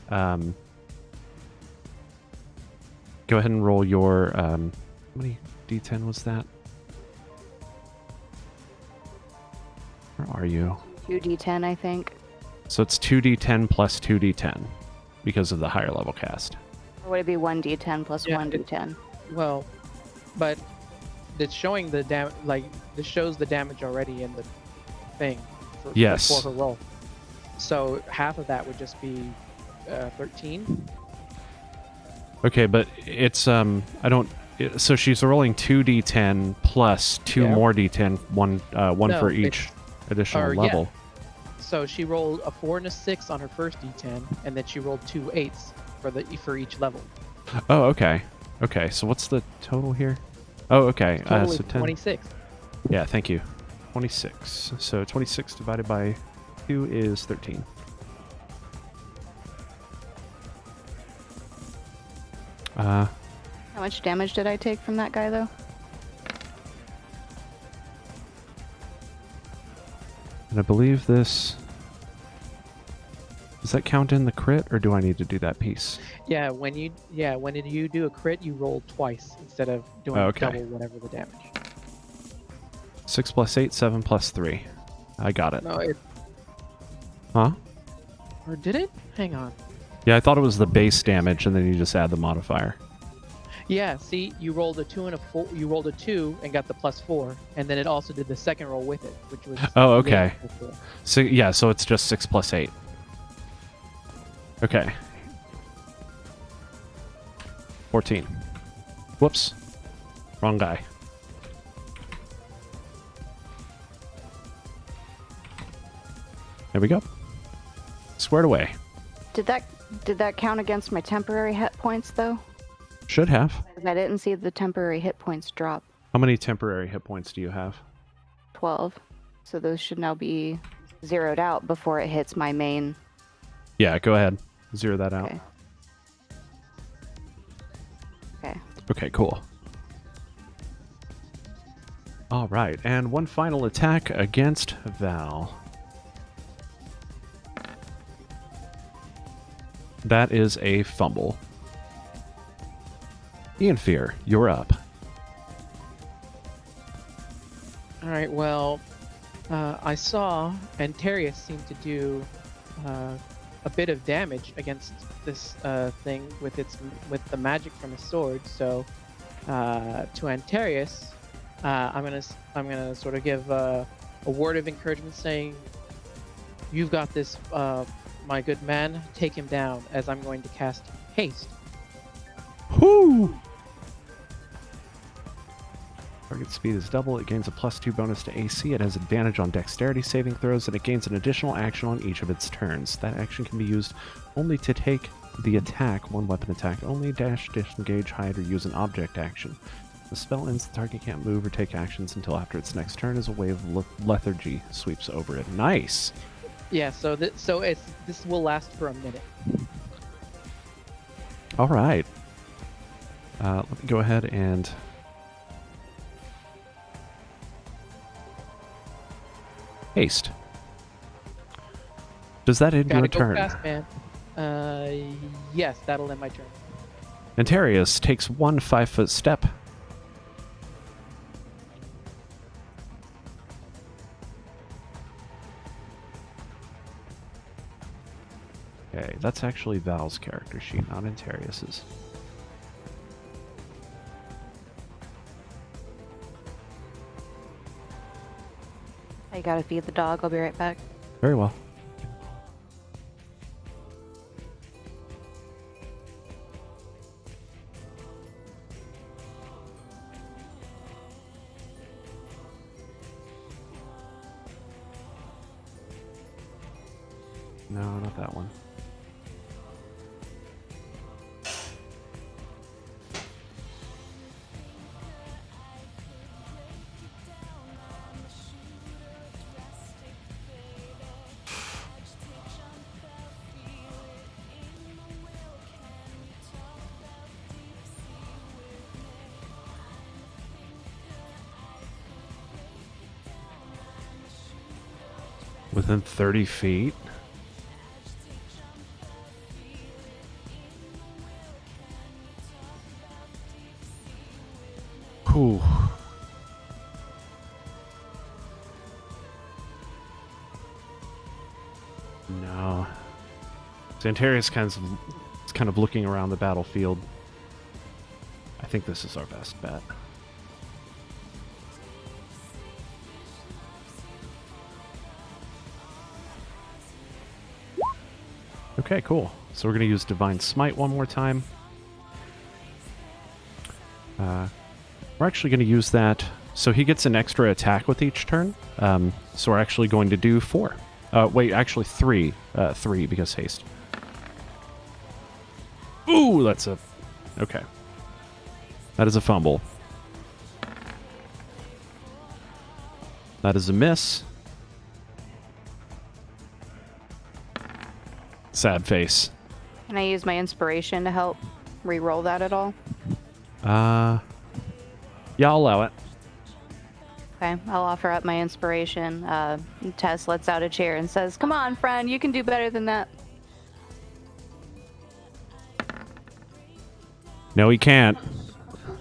Go ahead and roll your. How many D10 was that? Where are you? 2d10, I think. So it's 2d10 plus 2d10 because of the higher level cast. Or would it be 1d10 plus Yeah, 1d10? Well, but it's showing the this shows the damage already in the thing. Yes. For her roll. So half of that would just be 13. Okay, but it's so she's rolling 2d10 plus 2 Yeah. more d10, one No, for each additional yeah. level. So she rolled a 4 and a 6 on her first D10, and then she rolled 2 8s for each level. Oh, okay. Okay, so what's the total here? Oh, okay. Totally So 10. 26. Yeah, thank you. 26. So 26 divided by 2 is 13. How much damage did I take from that guy, though? And I believe this... Does that count in the crit, or do I need to do that piece? Yeah, when you do a crit, you roll twice instead of doing Okay. double whatever the damage. 6 plus 8, 7 plus 3. I got it. No, it Huh? or did it? Hang on. Yeah, I thought it was the base damage, and then you just add the modifier. Yeah, see, you rolled a 2 and a 4. You rolled a 2 and got the +4, and then it also did the second roll with it, which was. Oh, okay. negative 4. So yeah, so it's just 6 plus 8. Okay. 14. Whoops. Wrong guy. There we go. Squared away. Did that count against my temporary hit points, though? Should have. 'Cause I didn't see the temporary hit points drop. How many temporary hit points do you have? 12. So those should now be zeroed out before it hits my main. Yeah, go ahead. Zero that out. Okay. Okay. Okay, cool. All right, and one final attack against Val. That is a fumble. Ian Fear, you're up. All right. Well, I saw Antarius seem to do a bit of damage against this thing with the magic from his sword. So to Antarius, I'm gonna sort of give a word of encouragement, saying, "You've got this, my good man. Take him down." As I'm going to cast haste. Whoo! Target speed is double. It gains a +2 bonus to AC. It has advantage on dexterity saving throws, and it gains an additional action on each of its turns. That action can be used only to take the attack, one weapon attack only, dash, disengage, hide, or use an object action. The spell ends, the target can't move or take actions until after its next turn as a wave of lethargy sweeps over it. Nice! Yeah. So this will last for a minute. All right. Let me go ahead and... haste. Does that end Gotta your go turn? fast, man. Yes, that'll end my turn. Antarius takes 1 5-foot step. that's actually Val's character sheet, not Antarius's. I gotta feed the dog. I'll be right back. Very well. No, not that one. Within 30 feet? Whew. No. Antarius is kind of looking around the battlefield. I think this is our best bet. Okay, cool. So we're going to use Divine Smite one more time. We're actually going to use that. So he gets an extra attack with each turn. So we're actually going to do 4. Wait, actually 3. 3 because haste. Ooh, that's a... Okay. That is a fumble. That is a miss. Sad face. Can I use my inspiration to help re-roll that at all? Yeah, I'll allow it. Okay, I'll offer up my inspiration. Tess lets out a chair and says, "Come on, friend, you can do better than that." No, he can't.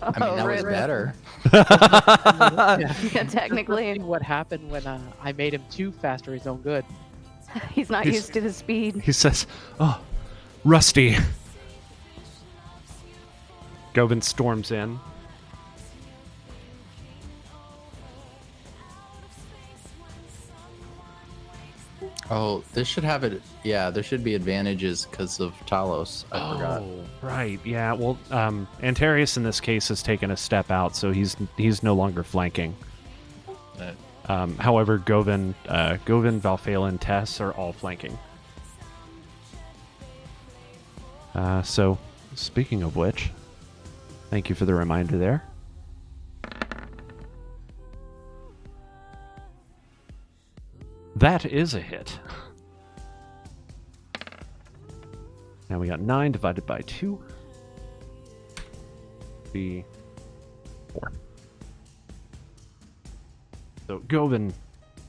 I mean, that was rip. better. Yeah, technically. What happened when I made him too fast for his own good? He's not used to the speed. He says, "Oh, Rusty." Govin storms in. Oh, this should have it. Yeah, there should be advantages because of Talos. I forgot. Right. Yeah. Well, Antarius in this case has taken a step out, so he's no longer flanking. However, Govin, Valphala, Tess are all flanking. So, speaking of which, thank you for the reminder there. That is a hit. Now we got 9 divided by 2. Be 4. So Govin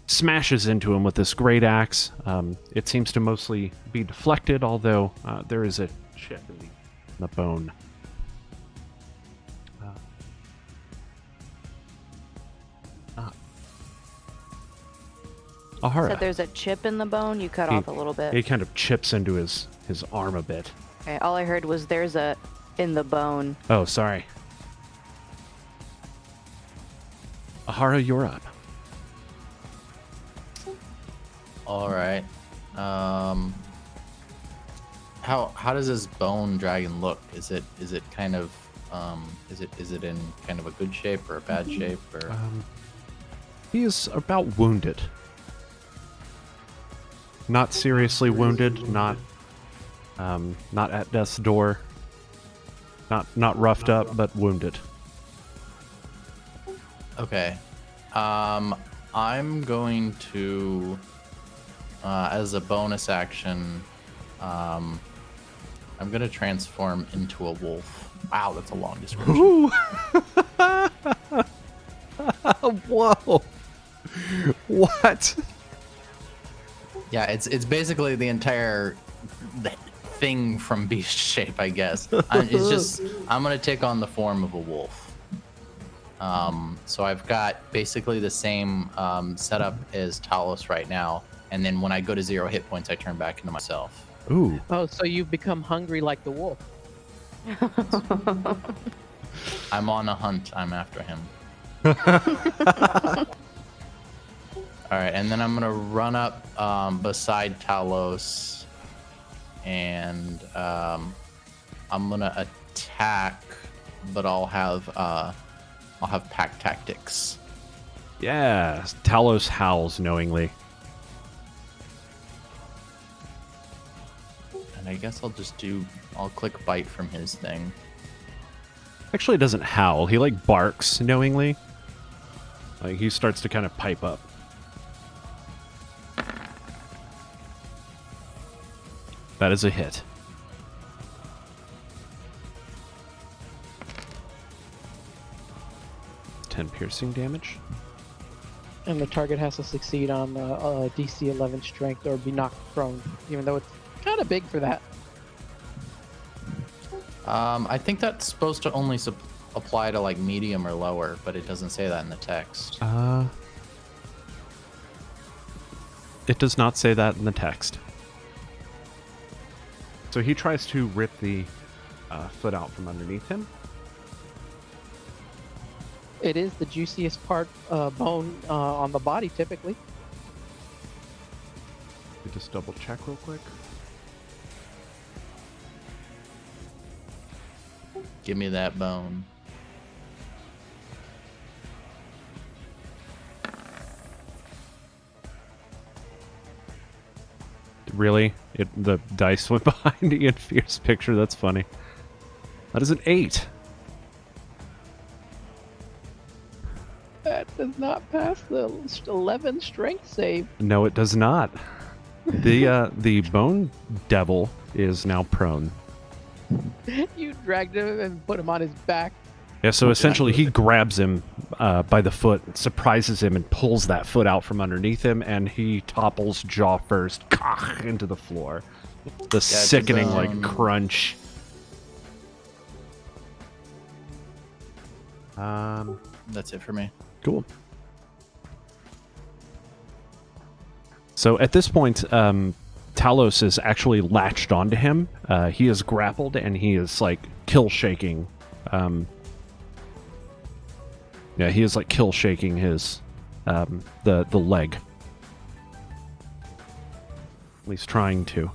smashes into him with this great axe. It seems to mostly be deflected, although there is a chip in the bone. Ahara. Said there's a chip in the bone. You cut off a little bit. It kind of chips into his arm a bit. Okay, all I heard was there's a in the bone. Oh, sorry. Ahara, you're up. All right. How does this bone dragon look? Is it kind of is it in kind of a good shape or a bad shape or? He is about wounded. Not seriously wounded. Not at death's door. Not roughed up, but wounded. Okay. I'm going to, as a bonus action, I'm going to transform into a wolf. Wow, that's a long description. Ooh. Whoa. What? Yeah, it's basically the entire thing from Beast Shape, I guess. I'm going to take on the form of a wolf. So I've got basically the same setup as Talos right now, and then when I go to 0 hit points, I turn back into myself. Ooh. Oh, so you've become hungry like the wolf. I'm on a hunt. I'm after him. All right, and then I'm gonna run up beside Talos, and I'm gonna attack, but I'll have pack tactics. Yeah. Talos howls knowingly. And I guess I'll click bite from his thing. Actually, it doesn't howl. He like barks knowingly. Like he starts to kind of pipe up. That is a hit. 10 piercing damage. And the target has to succeed on DC 11 strength or be knocked prone, even though it's kind of big for that. I think that's supposed to only apply to like medium or lower, but it doesn't say that in the text. It does not say that in the text. So he tries to rip the foot out from underneath him. It is the juiciest part bone on the body, typically. Let me just double check real quick. Give me that bone. Really? The dice went behind Ian Fierce's picture. That's funny. That is an 8. That does not pass the 11 strength save. No, it does not. The bone devil is now prone. You dragged him and put him on his back. Yeah, so essentially he grabs him by the foot, surprises him, and pulls that foot out from underneath him, and he topples jaw first into the floor. The sickening like crunch. That's it for me. Cool. So at this point, Talos is actually latched onto him. He is grappled and he is like kill shaking. Yeah, he is like kill shaking his the leg. At least trying to.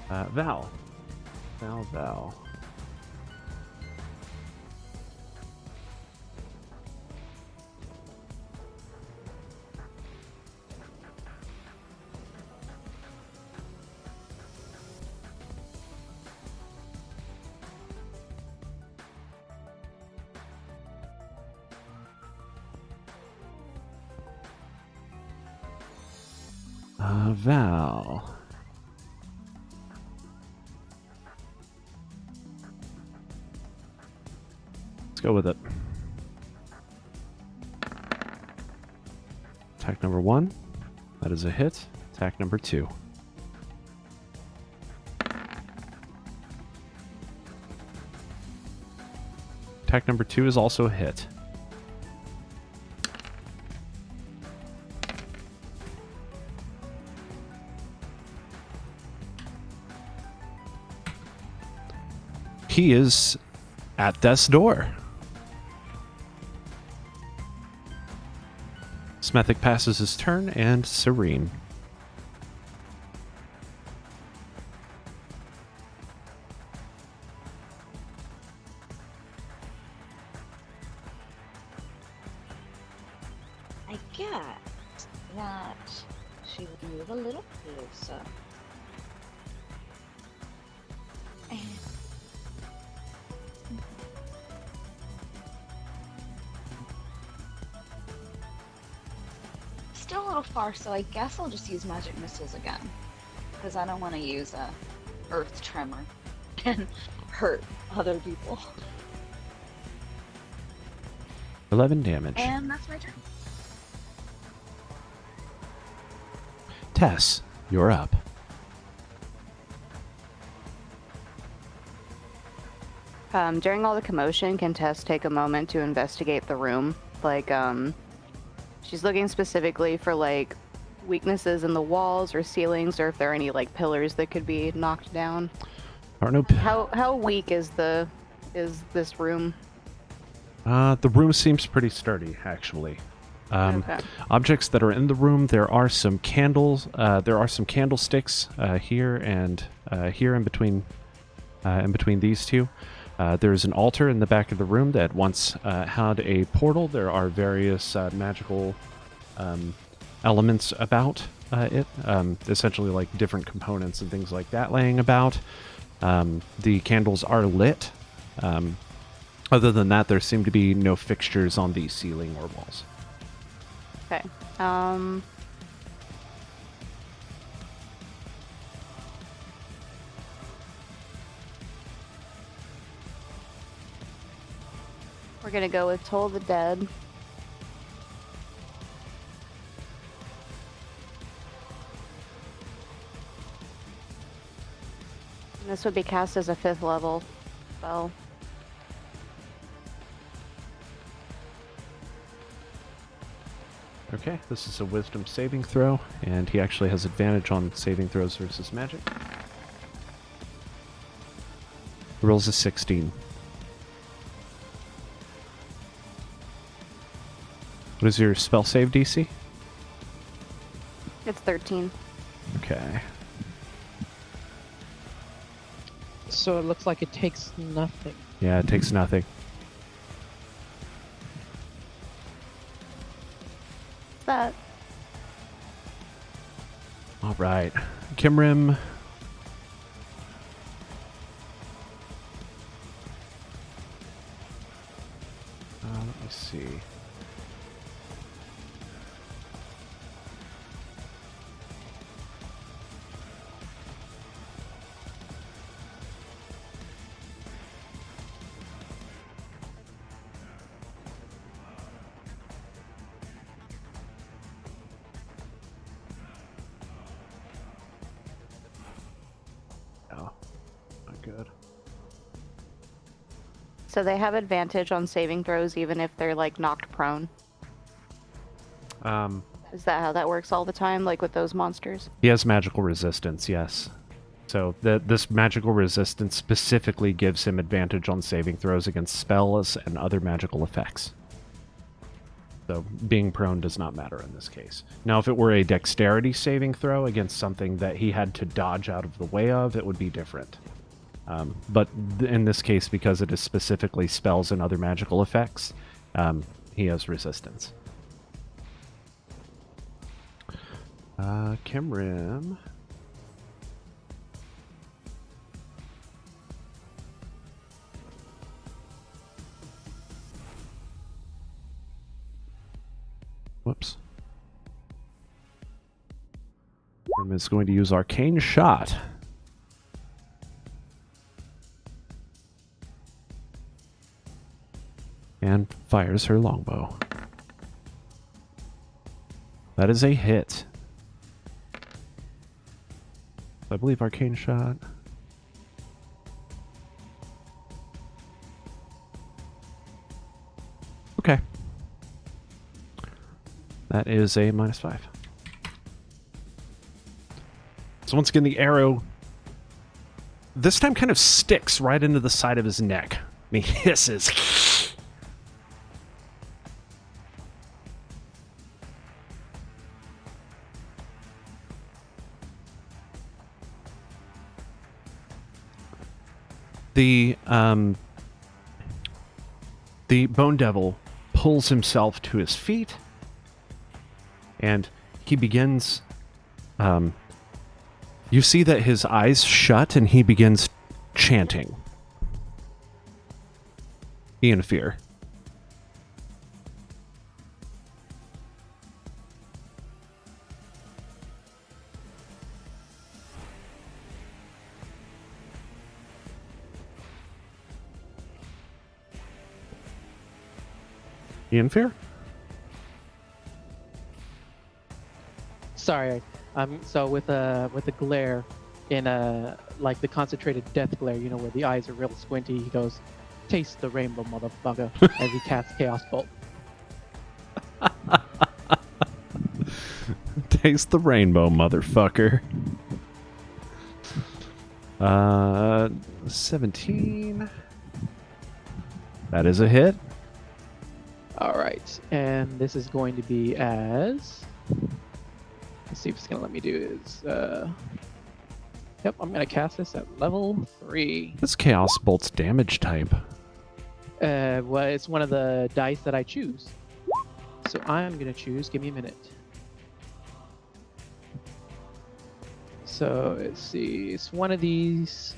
Val. Val. Let's go with it. Attack number 1. That is a hit. Attack number 2. Attack number 2 is also a hit. He is at death's door. Smethic passes his turn, and Cyrene. I guess that she would move a little closer. And still a little far, so I guess I'll just use magic missiles again. Because I don't want to use a earth tremor and hurt other people. 11 damage. And that's my turn. Tess, you're up. During all the commotion, can Tess take a moment to investigate the room? Like, she's looking specifically for, like, weaknesses in the walls or ceilings, or if there are any like pillars that could be knocked down. There are no. How weak is this room? The room seems pretty sturdy, actually. Okay. Objects that are in the room, there are some candles. There are some candlesticks here and here in between these two. There's an altar in the back of the room that once had a portal. There are various magical elements about it, essentially like different components and things like that laying about. The candles are lit. Other than that, there seem to be no fixtures on the ceiling or walls. Okay. We're gonna go with Toll the Dead. And this would be cast as a 5th level spell. Okay, this is a wisdom saving throw, and he actually has advantage on saving throws versus magic. He rolls a 16. What is your spell save DC? It's 13. Okay. So it looks like it takes nothing. Yeah, it takes nothing. What's that? All right. Kimrim. Let me see. Oh, not good. So they have advantage on saving throws even if they're like knocked prone. Is that how that works all the time, like with those monsters? He has magical resistance, yes. So this magical resistance specifically gives him advantage on saving throws against spells and other magical effects. So being prone does not matter in this case. Now, if it were a dexterity saving throw against something that he had to dodge out of the way of, it would be different. But in this case, because it is specifically spells and other magical effects, he has resistance. Kimrim. Whoops. Kimrim is going to use Arcane Shot. And fires her longbow. That is a hit. I believe Arcane Shot. Okay. That is a -5. So once again, the arrow this time kind of sticks right into the side of his neck. And he hisses. The Bone Devil pulls himself to his feet, and he begins. You see that his eyes shut, and he begins chanting. Ian Fear. Ian Fear? Sorry, so with a glare, in a like the concentrated death glare, you know, where the eyes are real squinty. He goes, "Taste the rainbow, motherfucker!" as he casts Chaos Bolt. Taste the rainbow, motherfucker. 17. That is a hit. All right, and this is going to be as. Let's see if it's gonna let me do this. Yep, I'm gonna cast this at level 3. This Chaos Bolt's damage type. Well, it's one of the dice that I choose. So I'm gonna choose. Give me a minute. So let's see. It's one of these.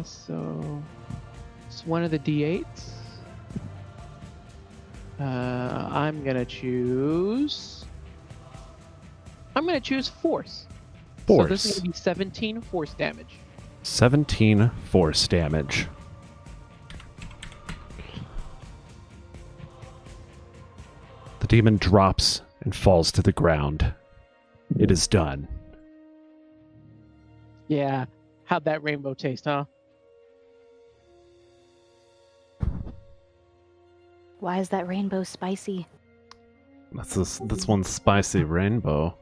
So it's one of the D8s. I'm gonna choose. I'm gonna choose force. So this is gonna be 17 force damage. 17 force damage. The demon drops and falls to the ground. It is done. Yeah. How'd that rainbow taste, huh? Why is that rainbow spicy? That's one spicy rainbow.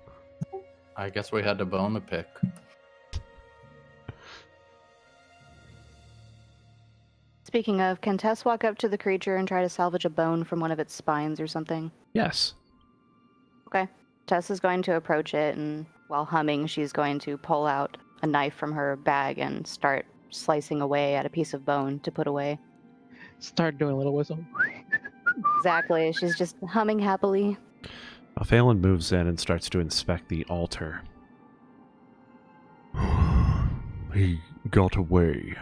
I guess we had to bone to pick. Speaking of, can Tess walk up to the creature and try to salvage a bone from one of its spines or something? Yes. Okay. Tess is going to approach it, and while humming, she's going to pull out a knife from her bag and start slicing away at a piece of bone to put away. Start doing a little whistle. Exactly. She's just humming happily. Phelan moves in and starts to inspect the altar. He got away.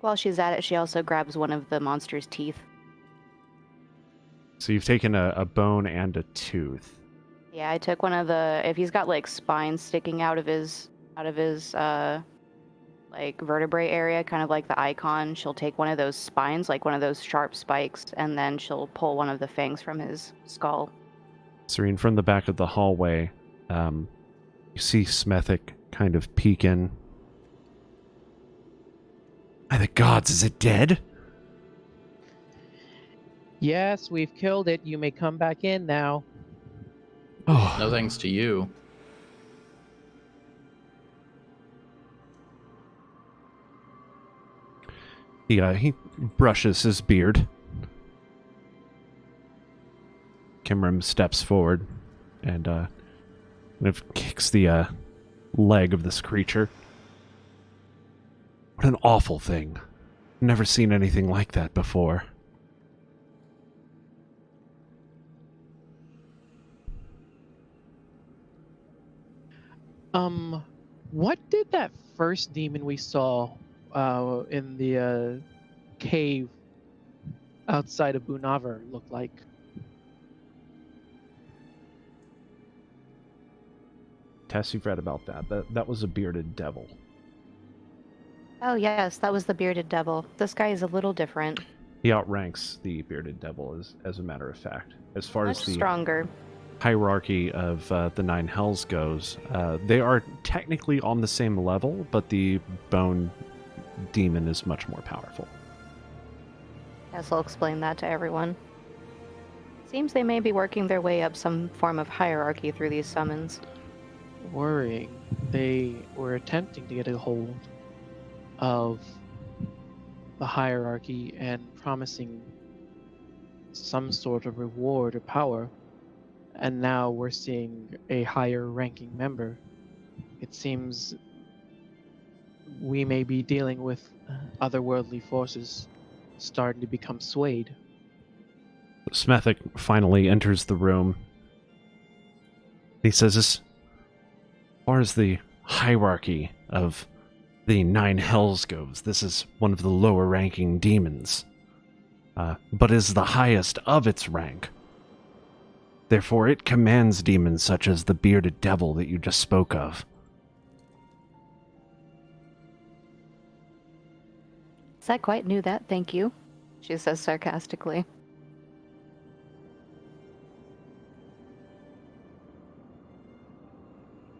While she's at it, she also grabs one of the monster's teeth. So you've taken a bone and a tooth. Yeah, I took one of the. If he's got like spines sticking out of his like vertebrae area, kind of like the icon, she'll take one of those spines, like one of those sharp spikes, and then she'll pull one of the fangs from his skull. Cyrene, from the back of the hallway, you see Smethic kind of peek in. By the gods, is it dead? Yes, we've killed it. You may come back in now. Oh, No thanks to you. he brushes his beard. Kimram steps forward and kind of kicks the leg of this creature. What an awful thing. Never seen anything like that before. What did that first demon we saw in the cave outside of Bunavar look like? Tess, you've read about that. That was a bearded devil. Oh yes, that was the bearded devil. This guy is a little different. He outranks the bearded devil, as a matter of fact. As far Much as the stronger. hierarchy of the Nine Hells goes, they are technically on the same level, but the bone demon is much more powerful. Yes, I'll explain that to everyone. Seems they may be working their way up some form of hierarchy through these summons. Worrying. They were attempting to get a hold of the hierarchy and promising some sort of reward or power, and now we're seeing a higher ranking member. It seems we may be dealing with otherworldly forces starting to become swayed. Smethic finally enters the room. He says, as far as the hierarchy of the Nine Hells goes, this is one of the lower ranking demons, but is the highest of its rank. Therefore, it commands demons such as the bearded devil that you just spoke of. I quite knew that, thank you, she says sarcastically.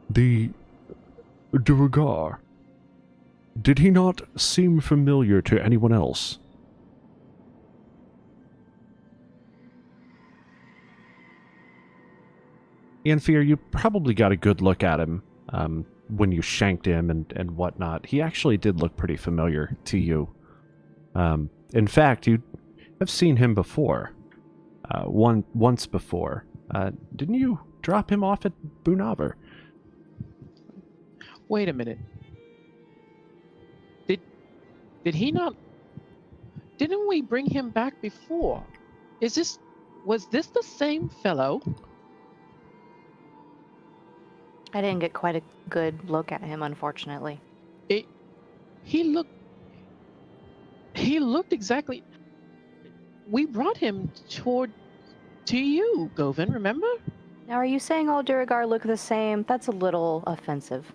The Duergar. Did he not seem familiar to anyone else? Fear, you probably got a good look at him when you shanked him and whatnot. He actually did look pretty familiar to you. In fact, you have seen him before. Once before. Didn't you drop him off at Bunavar? Wait a minute. Did he not? Didn't we bring him back before? Was this the same fellow? I didn't get quite a good look at him, unfortunately. He looked exactly. We brought him to you, Govin, remember? Now, are you saying all Duragar look the same? That's a little offensive.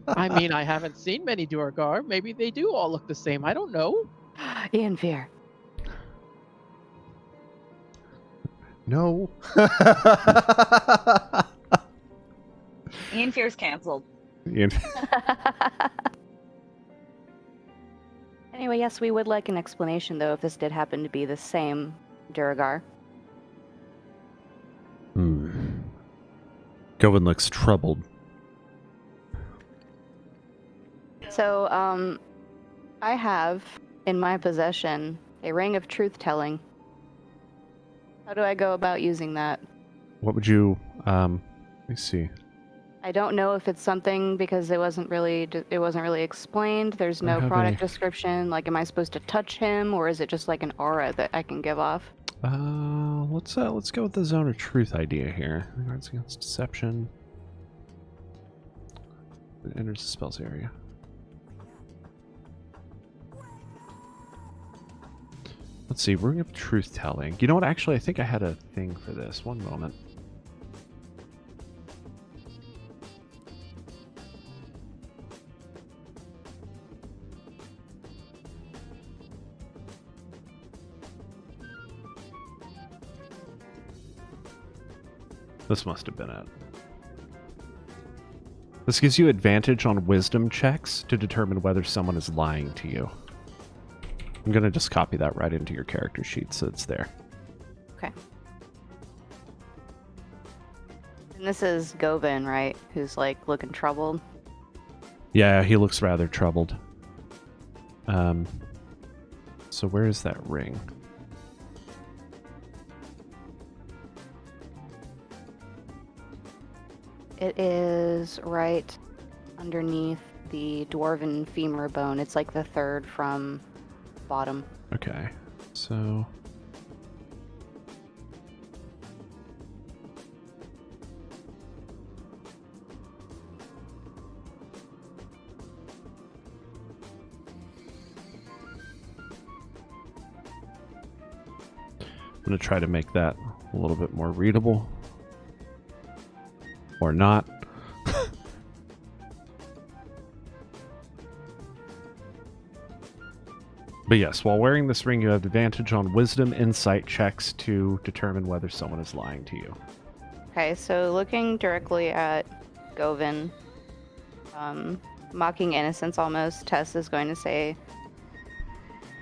I mean, I haven't seen many Duragar. Maybe they do all look the same. I don't know. Ian Fear. No. Ian Fear's canceled. Anyway, yes, we would like an explanation, though, if this did happen to be the same Duragar. Govin looks troubled. So, I have in my possession a ring of truth-telling. How do I go about using that? What would you, let me see. I don't know if it's something because it wasn't really explained. There's no product description. Like, am I supposed to touch him, or is it just like an aura that I can give off? Let's go with the zone of truth idea here. Guards against deception. It enters the spells area. Let's see, ring of truth telling. You know what? Actually, I think I had a thing for this. One moment. This must have been it. This gives you advantage on wisdom checks to determine whether someone is lying to you. I'm going to just copy that right into your character sheet so it's there. Okay. And this is Govin, right? Who's like looking troubled. Yeah, he looks rather troubled. So where is that ring? It is right underneath the dwarven femur bone. It's like the third from bottom. Okay, so... I'm going to try to make that a little bit more readable. Or not. But yes, while wearing this ring, you have advantage on wisdom insight checks to determine whether someone is lying to you. Okay, so looking directly at Govin, mocking innocence almost, Tess is going to say,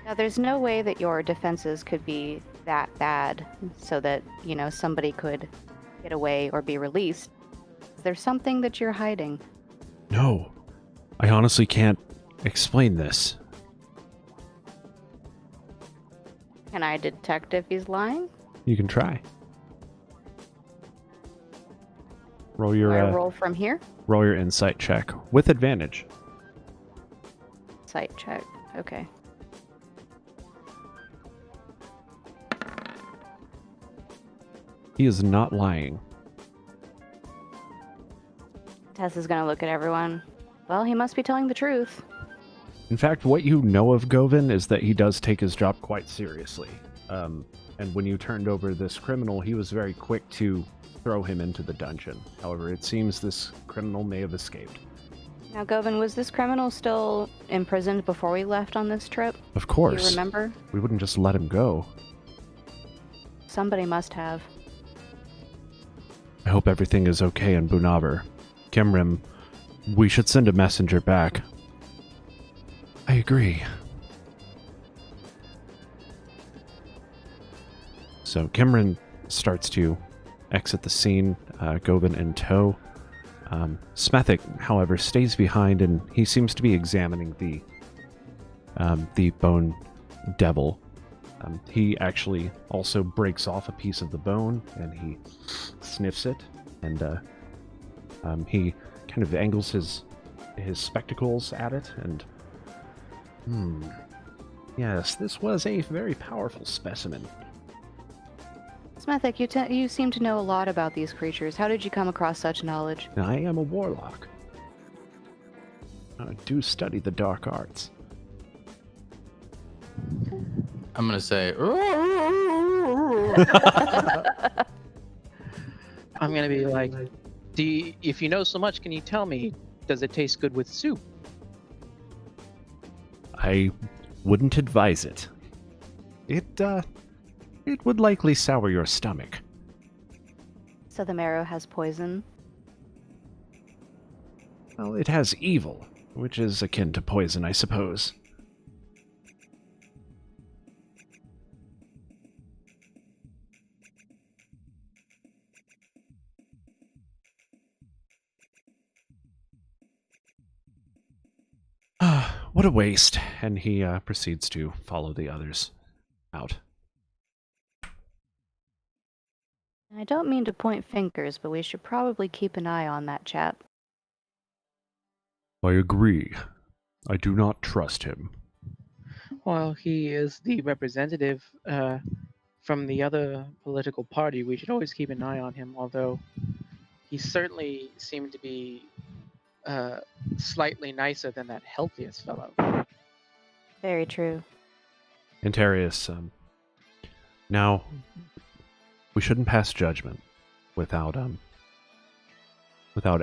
now there's no way that your defenses could be that bad so that, you know, somebody could get away or be released. Is there something that you're hiding? No, I honestly can't explain this. Can I detect if he's lying? You can try. Roll Do your I roll from here? roll your insight check with advantage. Sight check. Okay. He is not lying. Tess is going to look at everyone. Well, he must be telling the truth. In fact, what you know of Govin is that he does take his job quite seriously. And when you turned over this criminal, he was very quick to throw him into the dungeon. However, it seems this criminal may have escaped. Now, Govin, was this criminal still imprisoned before we left on this trip? Of course. Do you remember? We wouldn't just let him go. Somebody must have. I hope everything is okay in Bunavar. Kimrim, we should send a messenger back. I agree. So Kimrin starts to exit the scene, Govan in tow. Smethic, however, stays behind, and he seems to be examining the bone devil. He actually also breaks off a piece of the bone, and he sniffs it, and he kind of angles his spectacles at it, and yes, this was a very powerful specimen. Smethic, you seem to know a lot about these creatures. How did you come across such knowledge? I am a warlock. I do study the dark arts. I'm gonna say. I'm gonna be like, if you know so much, can you tell me, does it taste good with soup? I wouldn't advise it. It would likely sour your stomach. So the marrow has poison? Well, it has evil, which is akin to poison, I suppose. What a waste. And he proceeds to follow the others out. I don't mean to point fingers, but we should probably keep an eye on that chap. I agree. I do not trust him. Well, he is the representative from the other political party. We should always keep an eye on him, although he certainly seemed to be slightly nicer than that healthiest fellow. Very true. Antarius, now, we shouldn't pass judgment without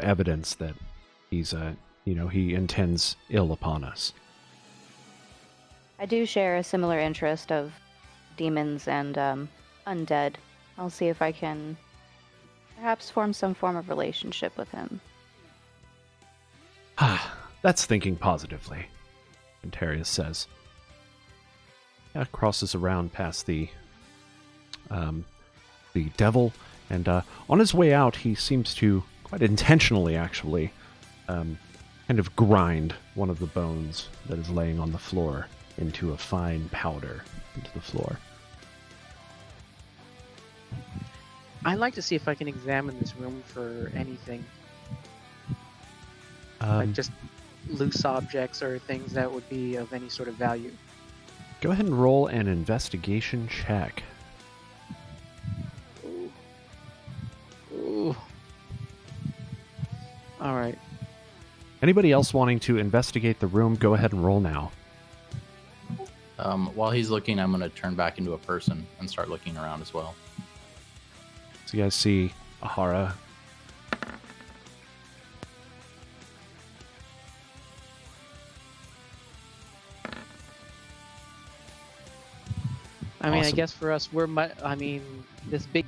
evidence that he's, he intends ill upon us. I do share a similar interest of demons and undead. I'll see if I can perhaps form some form of relationship with him. That's thinking positively, Antarius says. Crosses around past the devil, and on his way out, he seems to, quite intentionally actually, kind of grind one of the bones that is laying on the floor into a fine powder into the floor. I'd like to see if I can examine this room for anything, like just loose objects or things that would be of any sort of value. Go ahead and roll an investigation check. Ooh. All right. Anybody else wanting to investigate the room, go ahead and roll now. While he's looking, I'm gonna turn back into a person and start looking around as well. So you guys see Ahara. I mean, Awesome. I guess for us, this big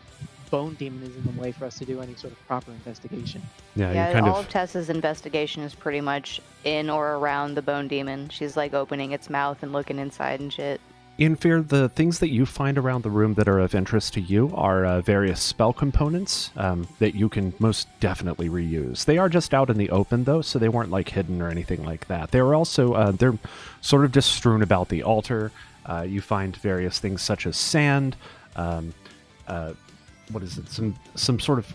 bone demon is in the way for us to do any sort of proper investigation. Yeah, you Yeah, all of Tessa's investigation is pretty much in or around the bone demon. She's like opening its mouth and looking inside and shit. In Fear, the things that you find around the room that are of interest to you are various spell components that you can most definitely reuse. They are just out in the open, though, so they weren't like hidden or anything like that. They were also, they're sort of just strewn about the altar. You find various things such as sand, what is it? Some sort of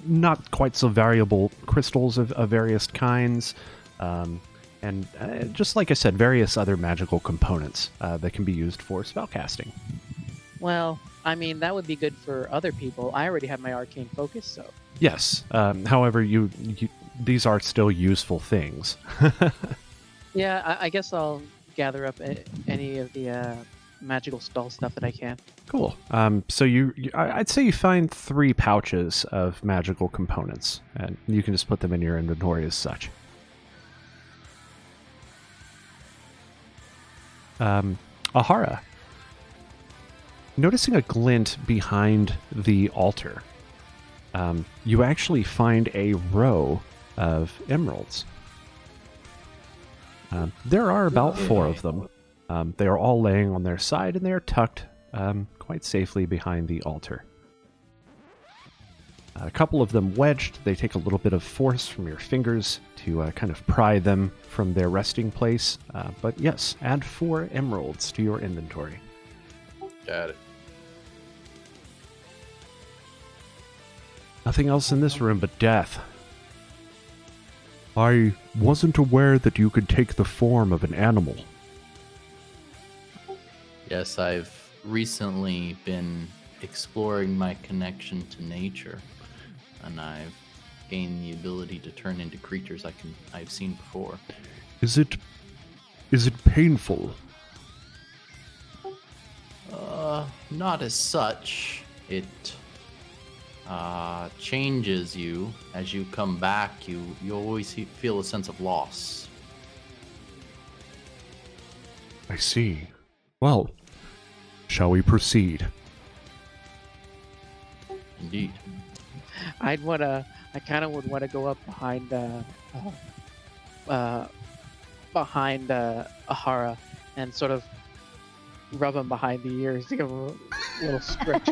not quite so variable crystals of various kinds, and just like I said, various other magical components that can be used for spellcasting. Well, I mean, that would be good for other people. I already have my arcane focus, so. Yes. However, you these are still useful things. Yeah, I guess I'll gather up any of the magical spell stuff that I can. Cool. So I'd say you find 3 pouches of magical components, and you can just put them in your inventory as such. Ahara, noticing a glint behind the altar, you actually find a row of emeralds. There are about 4 of them. They are all laying on their side, and they are tucked quite safely behind the altar. A couple of them wedged. They take a little bit of force from your fingers to kind of pry them from their resting place. But yes, add 4 emeralds to your inventory. Got it. Nothing else in this room but death. I wasn't aware that you could take the form of an animal. Yes, I've recently been exploring my connection to nature, and I've gained the ability to turn into creatures I've seen before. Is it painful? Not as such. It changes you as you come back. You always feel a sense of loss. I see. Well, shall we proceed? Indeed. I kind of would want to go up behind Ahara and sort of rub him behind the ears to give him a little stretch.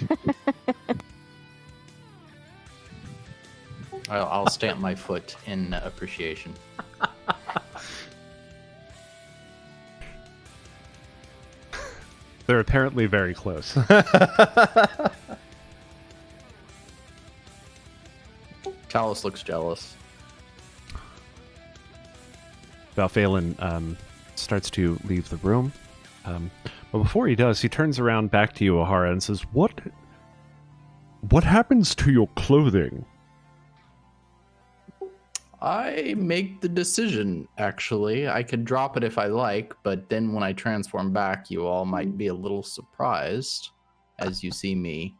I'll stamp my foot in appreciation. They're apparently very close. Chalice looks jealous. Valphalin starts to leave the room. But before he does, he turns around back to you, Ahara, and says, What happens to your clothing? I make the decision, actually. I could drop it if I like, but then when I transform back, you all might be a little surprised as you see me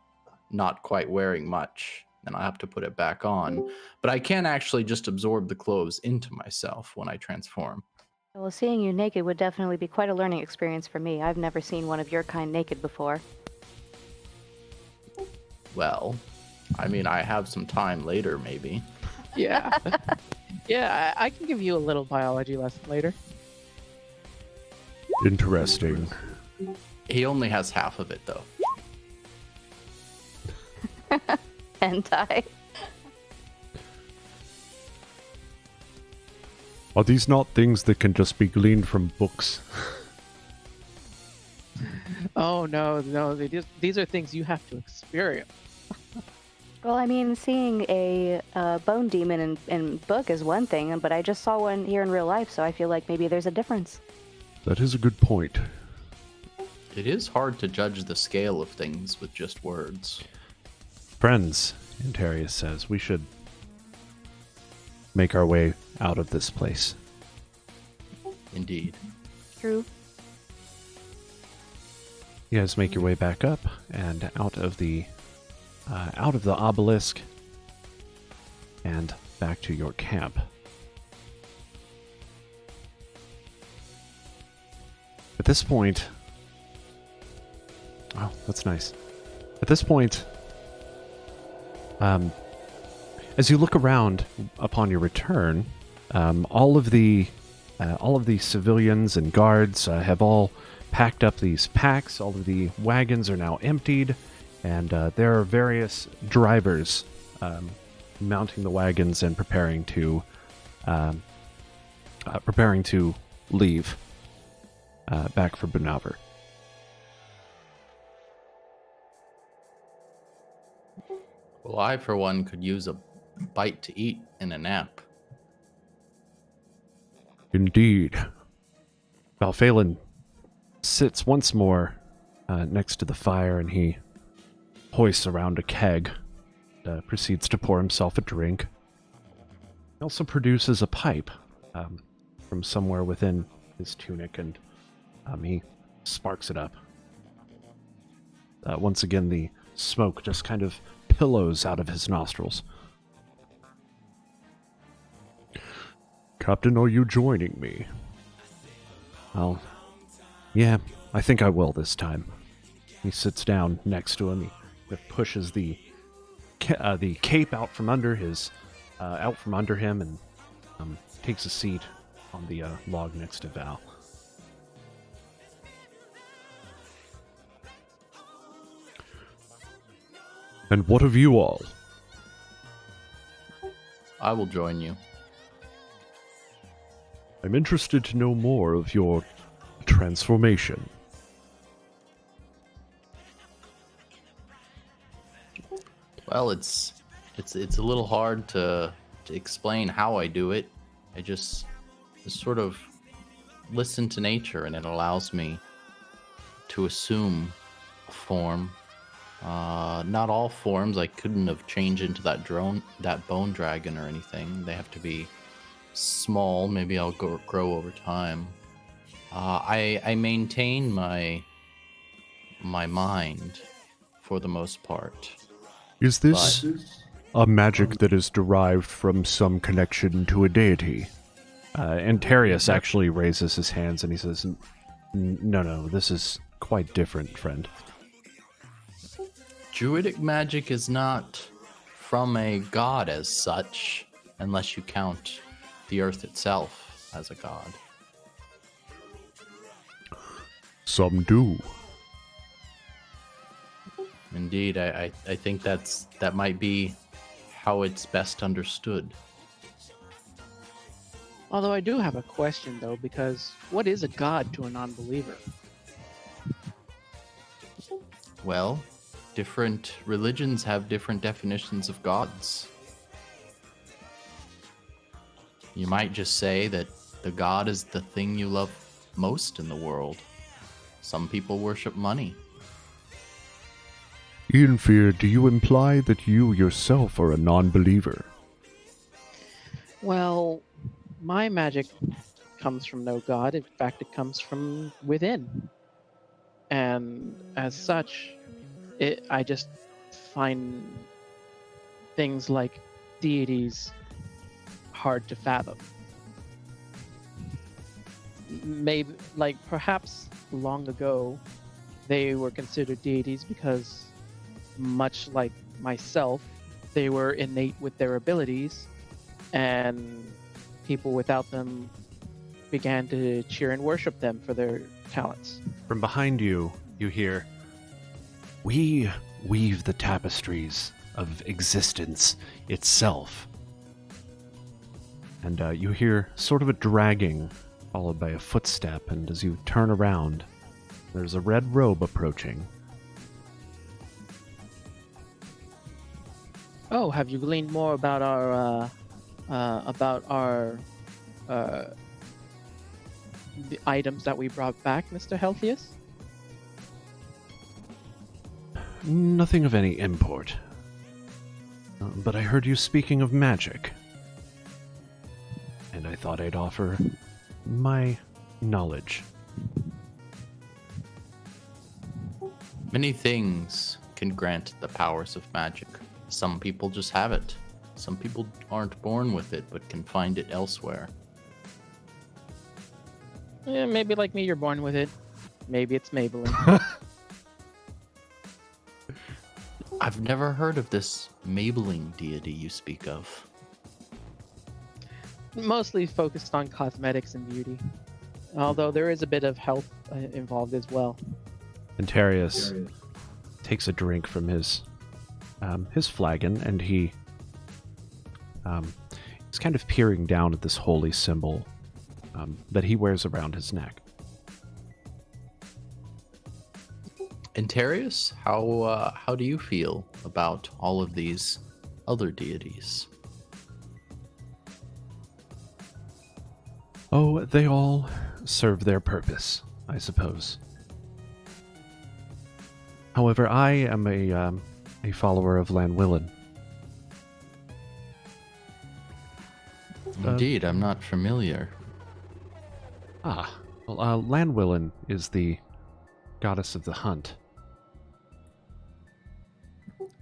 not quite wearing much, and I have to put it back on. But I can actually just absorb the clothes into myself when I transform. Well, seeing you naked would definitely be quite a learning experience for me. I've never seen one of your kind naked before. Well, I mean, I have some time later, maybe. Yeah. Yeah, I can give you a little biology lesson later. Interesting. He only has half of it, though. Hentai. Are these not things that can just be gleaned from books? Oh, no. These are things you have to experience. Well, I mean, seeing a bone demon in book is one thing, but I just saw one here in real life, so I feel like maybe there's a difference. That is a good point. It is hard to judge the scale of things with just words. Friends, Antarius says, we should make our way out of this place. Indeed. True. You guys make your way back up and out of the obelisk and back to your camp. At this point, oh, that's nice. At this point, as you look around upon your return, all of the civilians and guards have all packed up these packs. All of the wagons are now emptied, and there are various drivers mounting the wagons and preparing to leave back for Bunavar. Well, I, for one, could use a bite to eat and a nap. Indeed. Valphalin sits once more next to the fire, and he hoists around a keg, proceeds to pour himself a drink. He also produces a pipe from somewhere within his tunic, and he sparks it up. Once again, the smoke just kind of pillows out of his nostrils. Captain, are you joining me? Well, yeah, I think I will this time. He sits down next to him. He pushes the the cape out from under him, and takes a seat on the log next to Val. And what of you all? I will join you. I'm interested to know more of your transformation. Well, it's a little hard to explain how I do it. I just sort of listen to nature, and it allows me to assume a form. Not all forms. I couldn't have changed into that bone dragon or anything. They have to be small. Maybe I'll grow over time. I maintain my mind for the most part. Is this a magic that is derived from some connection to a deity? And Terius actually raises his hands and he says, No, this is quite different, friend. Druidic magic is not from a god as such, unless you count the earth itself as a god. Some do. Indeed, I think that might be how it's best understood. Although I do have a question, though, because what is a god to a non-believer? Well, different religions have different definitions of gods. You might just say that the god is the thing you love most in the world. Some people worship money. Ianfear, do you imply that you yourself are a non-believer? Well, my magic comes from no god. In fact, it comes from within. And as such, I just find things like deities hard to fathom. Maybe, perhaps long ago, they were considered deities because, much like myself, they were innate with their abilities, and people without them began to cheer and worship them for their talents. From behind you, you hear, "We weave the tapestries of existence itself." And you hear sort of a dragging, followed by a footstep, and as you turn around, there's a red robe approaching. Oh, have you gleaned more about the items that we brought back, Mr. Healthius? Nothing of any import. But I heard you speaking of magic. And I thought I'd offer my knowledge. Many things can grant the powers of magic. Some people just have it. Some people aren't born with it, but can find it elsewhere. Yeah, maybe like me, you're born with it. Maybe it's Maybelline. I've never heard of this Maybelline deity you speak of. Mostly focused on cosmetics and beauty. Although there is a bit of health involved as well. And Terius takes a drink from his flagon, and he's kind of peering down at this holy symbol that he wears around his neck. And Terius, how do you feel about all of these other deities? Oh, they all serve their purpose, I suppose. However, I am a follower of Lanwillan. Indeed, I'm not familiar. Well, Lanwillan is the goddess of the hunt.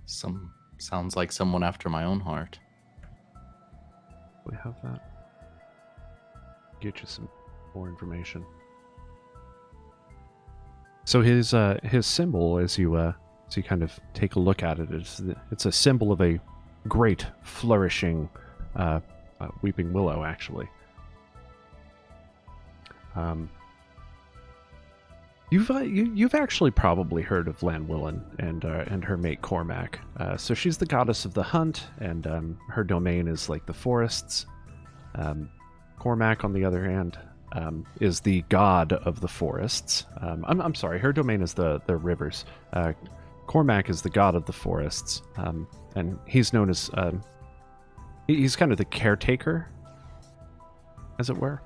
Sounds like someone after my own heart. We have that. Get you some more information. So his symbol, as you So you kind of take a look at it. It's a symbol of a great, flourishing weeping willow, actually. You've actually probably heard of Llanwillen and her mate Cormac. So she's the goddess of the hunt, and her domain is like the forests. Cormac, on the other hand, is the god of the forests. I'm sorry, her domain is the rivers. Cormac is the god of the forests, and he's known as he's kind of the caretaker, as it were.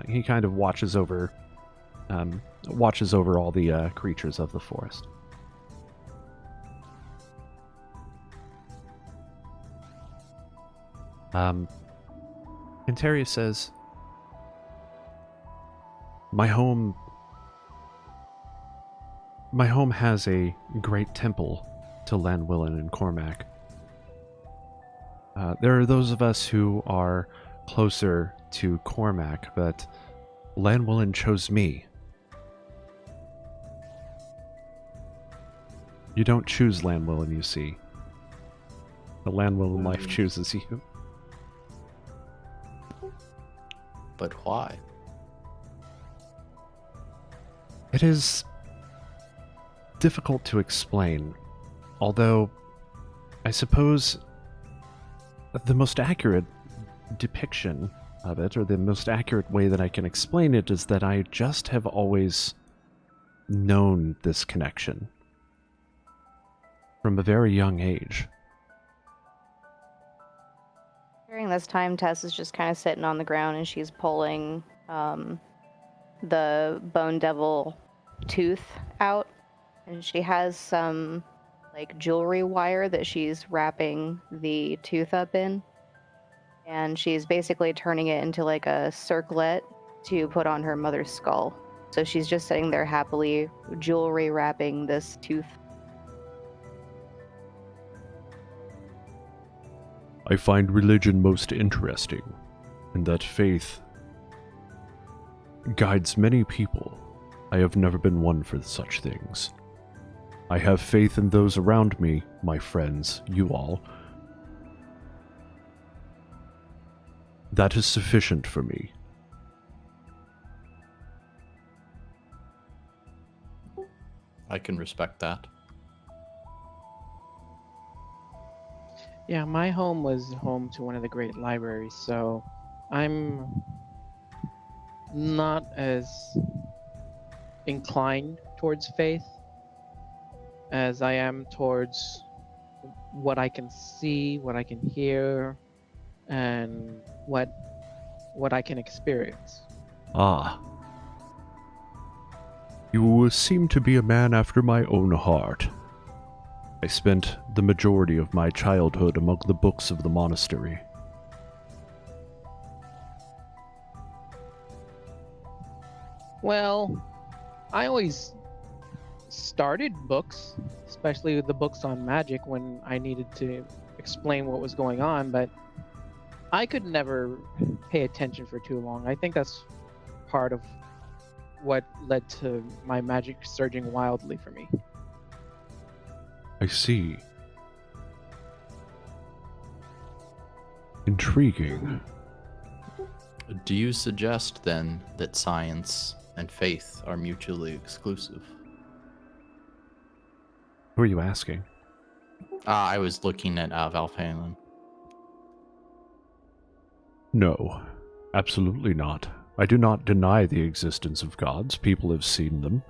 He kind of watches over all the creatures of the forest. Antaria says, My home has a great temple to Llanwillen and Cormac. There are those of us who are closer to Cormac, but Llanwillen chose me. You don't choose Llanwillen, you see. The Llanwillen life chooses you. But why? It is difficult to explain, although I suppose the most accurate depiction of it, or the most accurate way that I can explain it, is that I just have always known this connection from a very young age. During this time, Tess is just kind of sitting on the ground and she's pulling the bone devil tooth out, and she has some like jewelry wire that she's wrapping the tooth up in, and she's basically turning it into like a circlet to put on her mother's skull. So she's just sitting there happily jewelry wrapping this tooth. I find religion most interesting, in that faith guides many people. I have never been one for such things. I have faith in those around me, my friends, you all. That is sufficient for me. I can respect that. Yeah, my home was home to one of the great libraries, so I'm not as inclined towards faith as I am towards what I can see, what I can hear, and what I can experience. Ah. You seem to be a man after my own heart. I spent the majority of my childhood among the books of the monastery. Well, I always started books, especially the books on magic, when I needed to explain what was going on, but I could never pay attention for too long. I think that's part of what led to my magic surging wildly for me. I see. Intriguing. Do you suggest then that science and faith are mutually exclusive? Who are you asking? I was looking at Valfalen. No, absolutely not. I do not deny the existence of gods. People have seen them.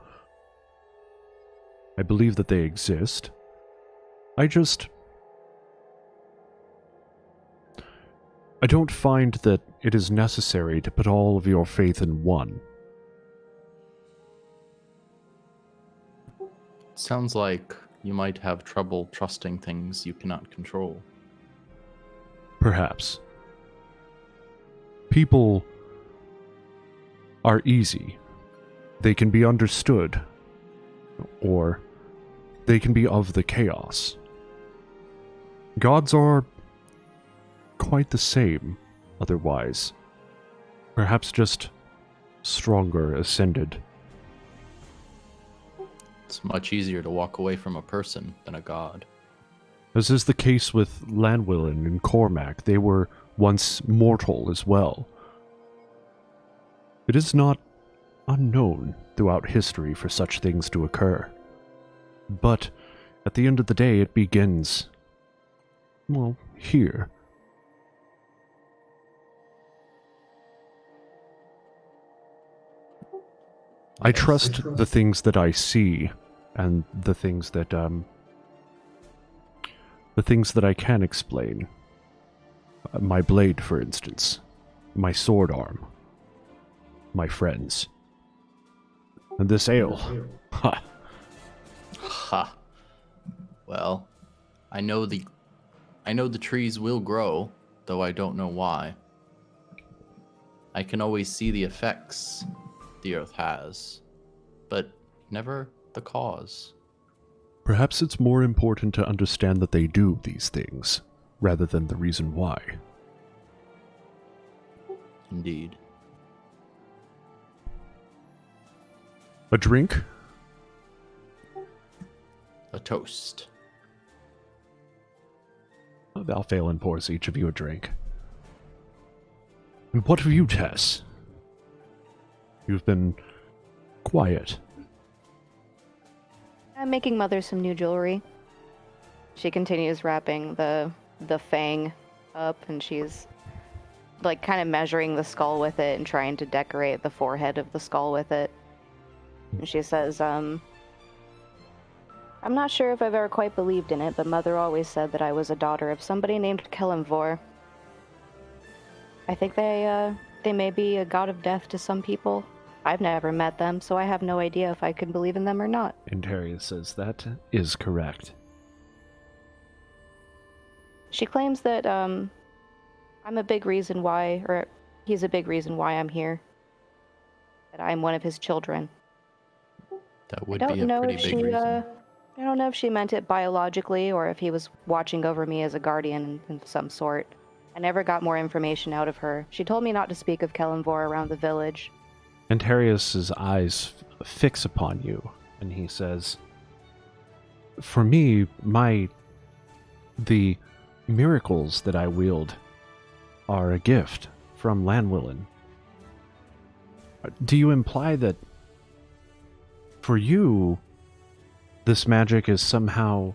I believe that they exist. I don't find that it is necessary to put all of your faith in one. Sounds like you might have trouble trusting things you cannot control. Perhaps. People are easy. They can be understood, or they can be of the chaos. Gods are quite the same, otherwise. Perhaps just stronger ascended. It's much easier to walk away from a person than a god. As is the case with Llanwillen and Cormac, they were once mortal as well. It is not unknown throughout history for such things to occur. But at the end of the day, it begins, well, here. I trust the things that I see and the things that I can explain. My blade, for instance. My sword arm. My friends. And this ale. Ha! Ha. Well, I know the trees will grow, though I don't know why. I can always see the effects the earth has, but never the cause. Perhaps it's more important to understand that they do these things, rather than the reason why. Indeed. A drink? A toast. Valphalin pours each of you a drink. And what of you, Tess? You've been quiet. I'm making Mother some new jewelry. She continues wrapping the fang up, and she's like kind of measuring the skull with it and trying to decorate the forehead of the skull with it. And she says, I'm not sure if I've ever quite believed in it, but Mother always said that I was a daughter of somebody named Kelimvor. I think they may be a god of death to some people. I've never met them, so I have no idea if I can believe in them or not. Antarius says that is correct. She claims that I'm a big reason why, or he's a big reason why I'm here. That I'm one of his children. That would be a pretty big reason. I don't know if she meant it biologically or if he was watching over me as a guardian of some sort. I never got more information out of her. She told me not to speak of Kelimvor around the village. Antarius's eyes fix upon you, and he says, "For me, the miracles that I wield are a gift from Llanwillen. Do you imply that for you, this magic is somehow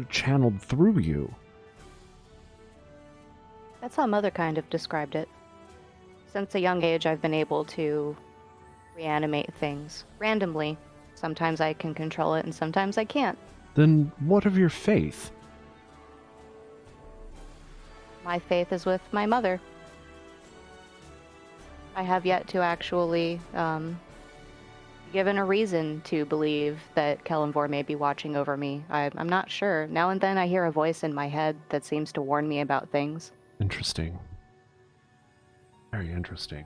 channeled through you?" That's how Mother kind of described it. Since a young age, I've been able to reanimate things randomly. Sometimes I can control it, and sometimes I can't. Then what of your faith? My faith is with my mother. I have yet to actually given a reason to believe that Kelimvor may be watching over me. I'm not sure. Now and then I hear a voice in my head that seems to warn me about things. Interesting. Very interesting.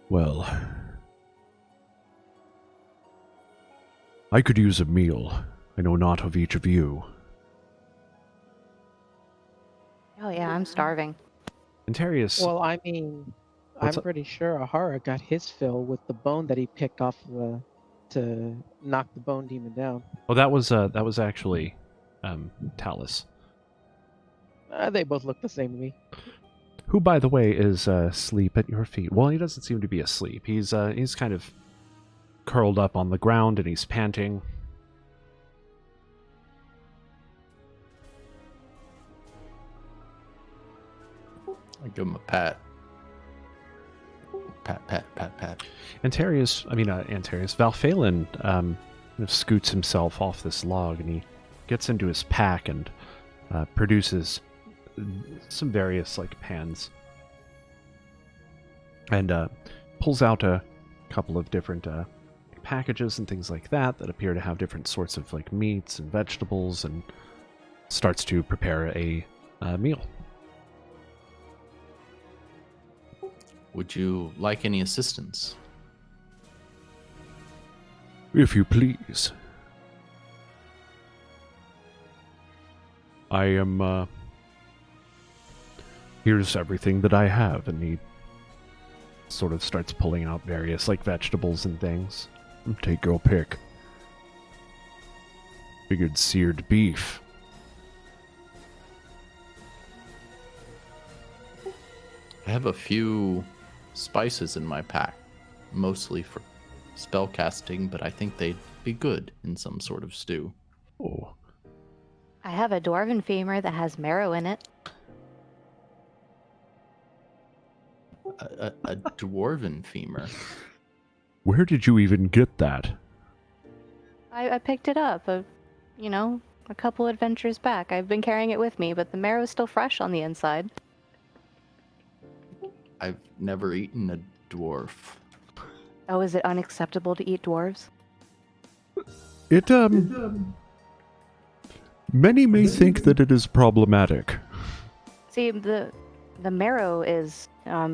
Well, I could use a meal. I know not of each of you. Oh yeah, I'm starving. Antarius, Well, I mean, What's I'm up? pretty sure Ahara got his fill with the bone that he picked off to knock the bone demon down. oh, that was actually Talus, They both look the same to me. who, by the way, is asleep at your feet. Well, he doesn't seem to be asleep. He's kind of curled up on the ground and he's panting. I give him a pat. Pat, pat, pat, pat. Antarius, Valphalin kind of scoots himself off this log and he gets into his pack and produces some various pans and pulls out a couple of different packages and things like that appear to have different sorts of meats and vegetables, and starts to prepare a meal. Would you like any assistance? If you please. I am Here's everything that I have, and he sort of starts pulling out various, like, vegetables and things. Take your pick. Figured seared beef. I have a few spices in my pack, mostly for spell casting, but I think they'd be good in some sort of stew. Oh, I have a dwarven femur that has marrow in it. A dwarven femur. where did you even get that? I picked it up, a couple adventures back. I've been carrying it with me, but the marrow is still fresh on the inside. I've never eaten a dwarf. Oh, is it unacceptable to eat dwarves? It, many may think that it is problematic. See, the marrow is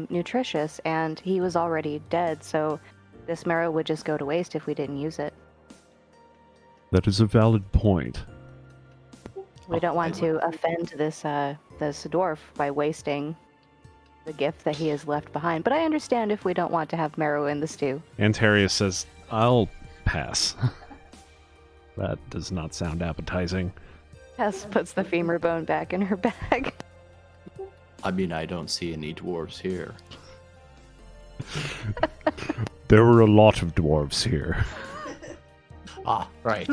nutritious, and he was already dead, so this marrow would just go to waste if we didn't use it. That is a valid point. We don't want to offend this dwarf by wasting the gift that he has left behind. But I understand if we don't want to have marrow in the stew. Antarius says, I'll pass. That does not sound appetizing. Tess puts the femur bone back in her bag. I mean, I don't see any dwarves here. There were a lot of dwarves here. Ah, right.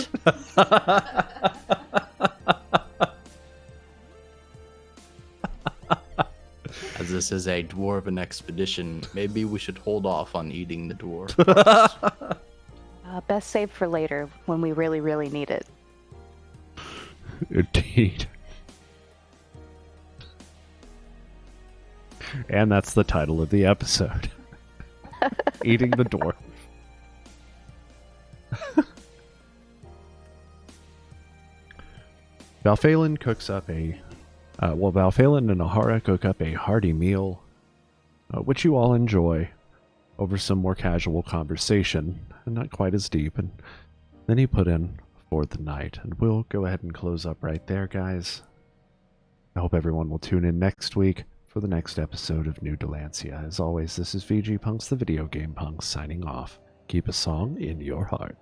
As this is a dwarven expedition, maybe we should hold off on eating the dwarf. Best saved for later, when we really, really need it. Indeed. And that's the title of the episode. Eating the dwarf. Valphalin cooks up Valphalin and Ahara cook up a hearty meal, which you all enjoy, over some more casual conversation, and not quite as deep, and then you put in for the night. And we'll go ahead and close up right there, guys. I hope everyone will tune in next week for the next episode of New Dalancia. As always, this is VG Punks, the video game punks, signing off. Keep a song in your heart.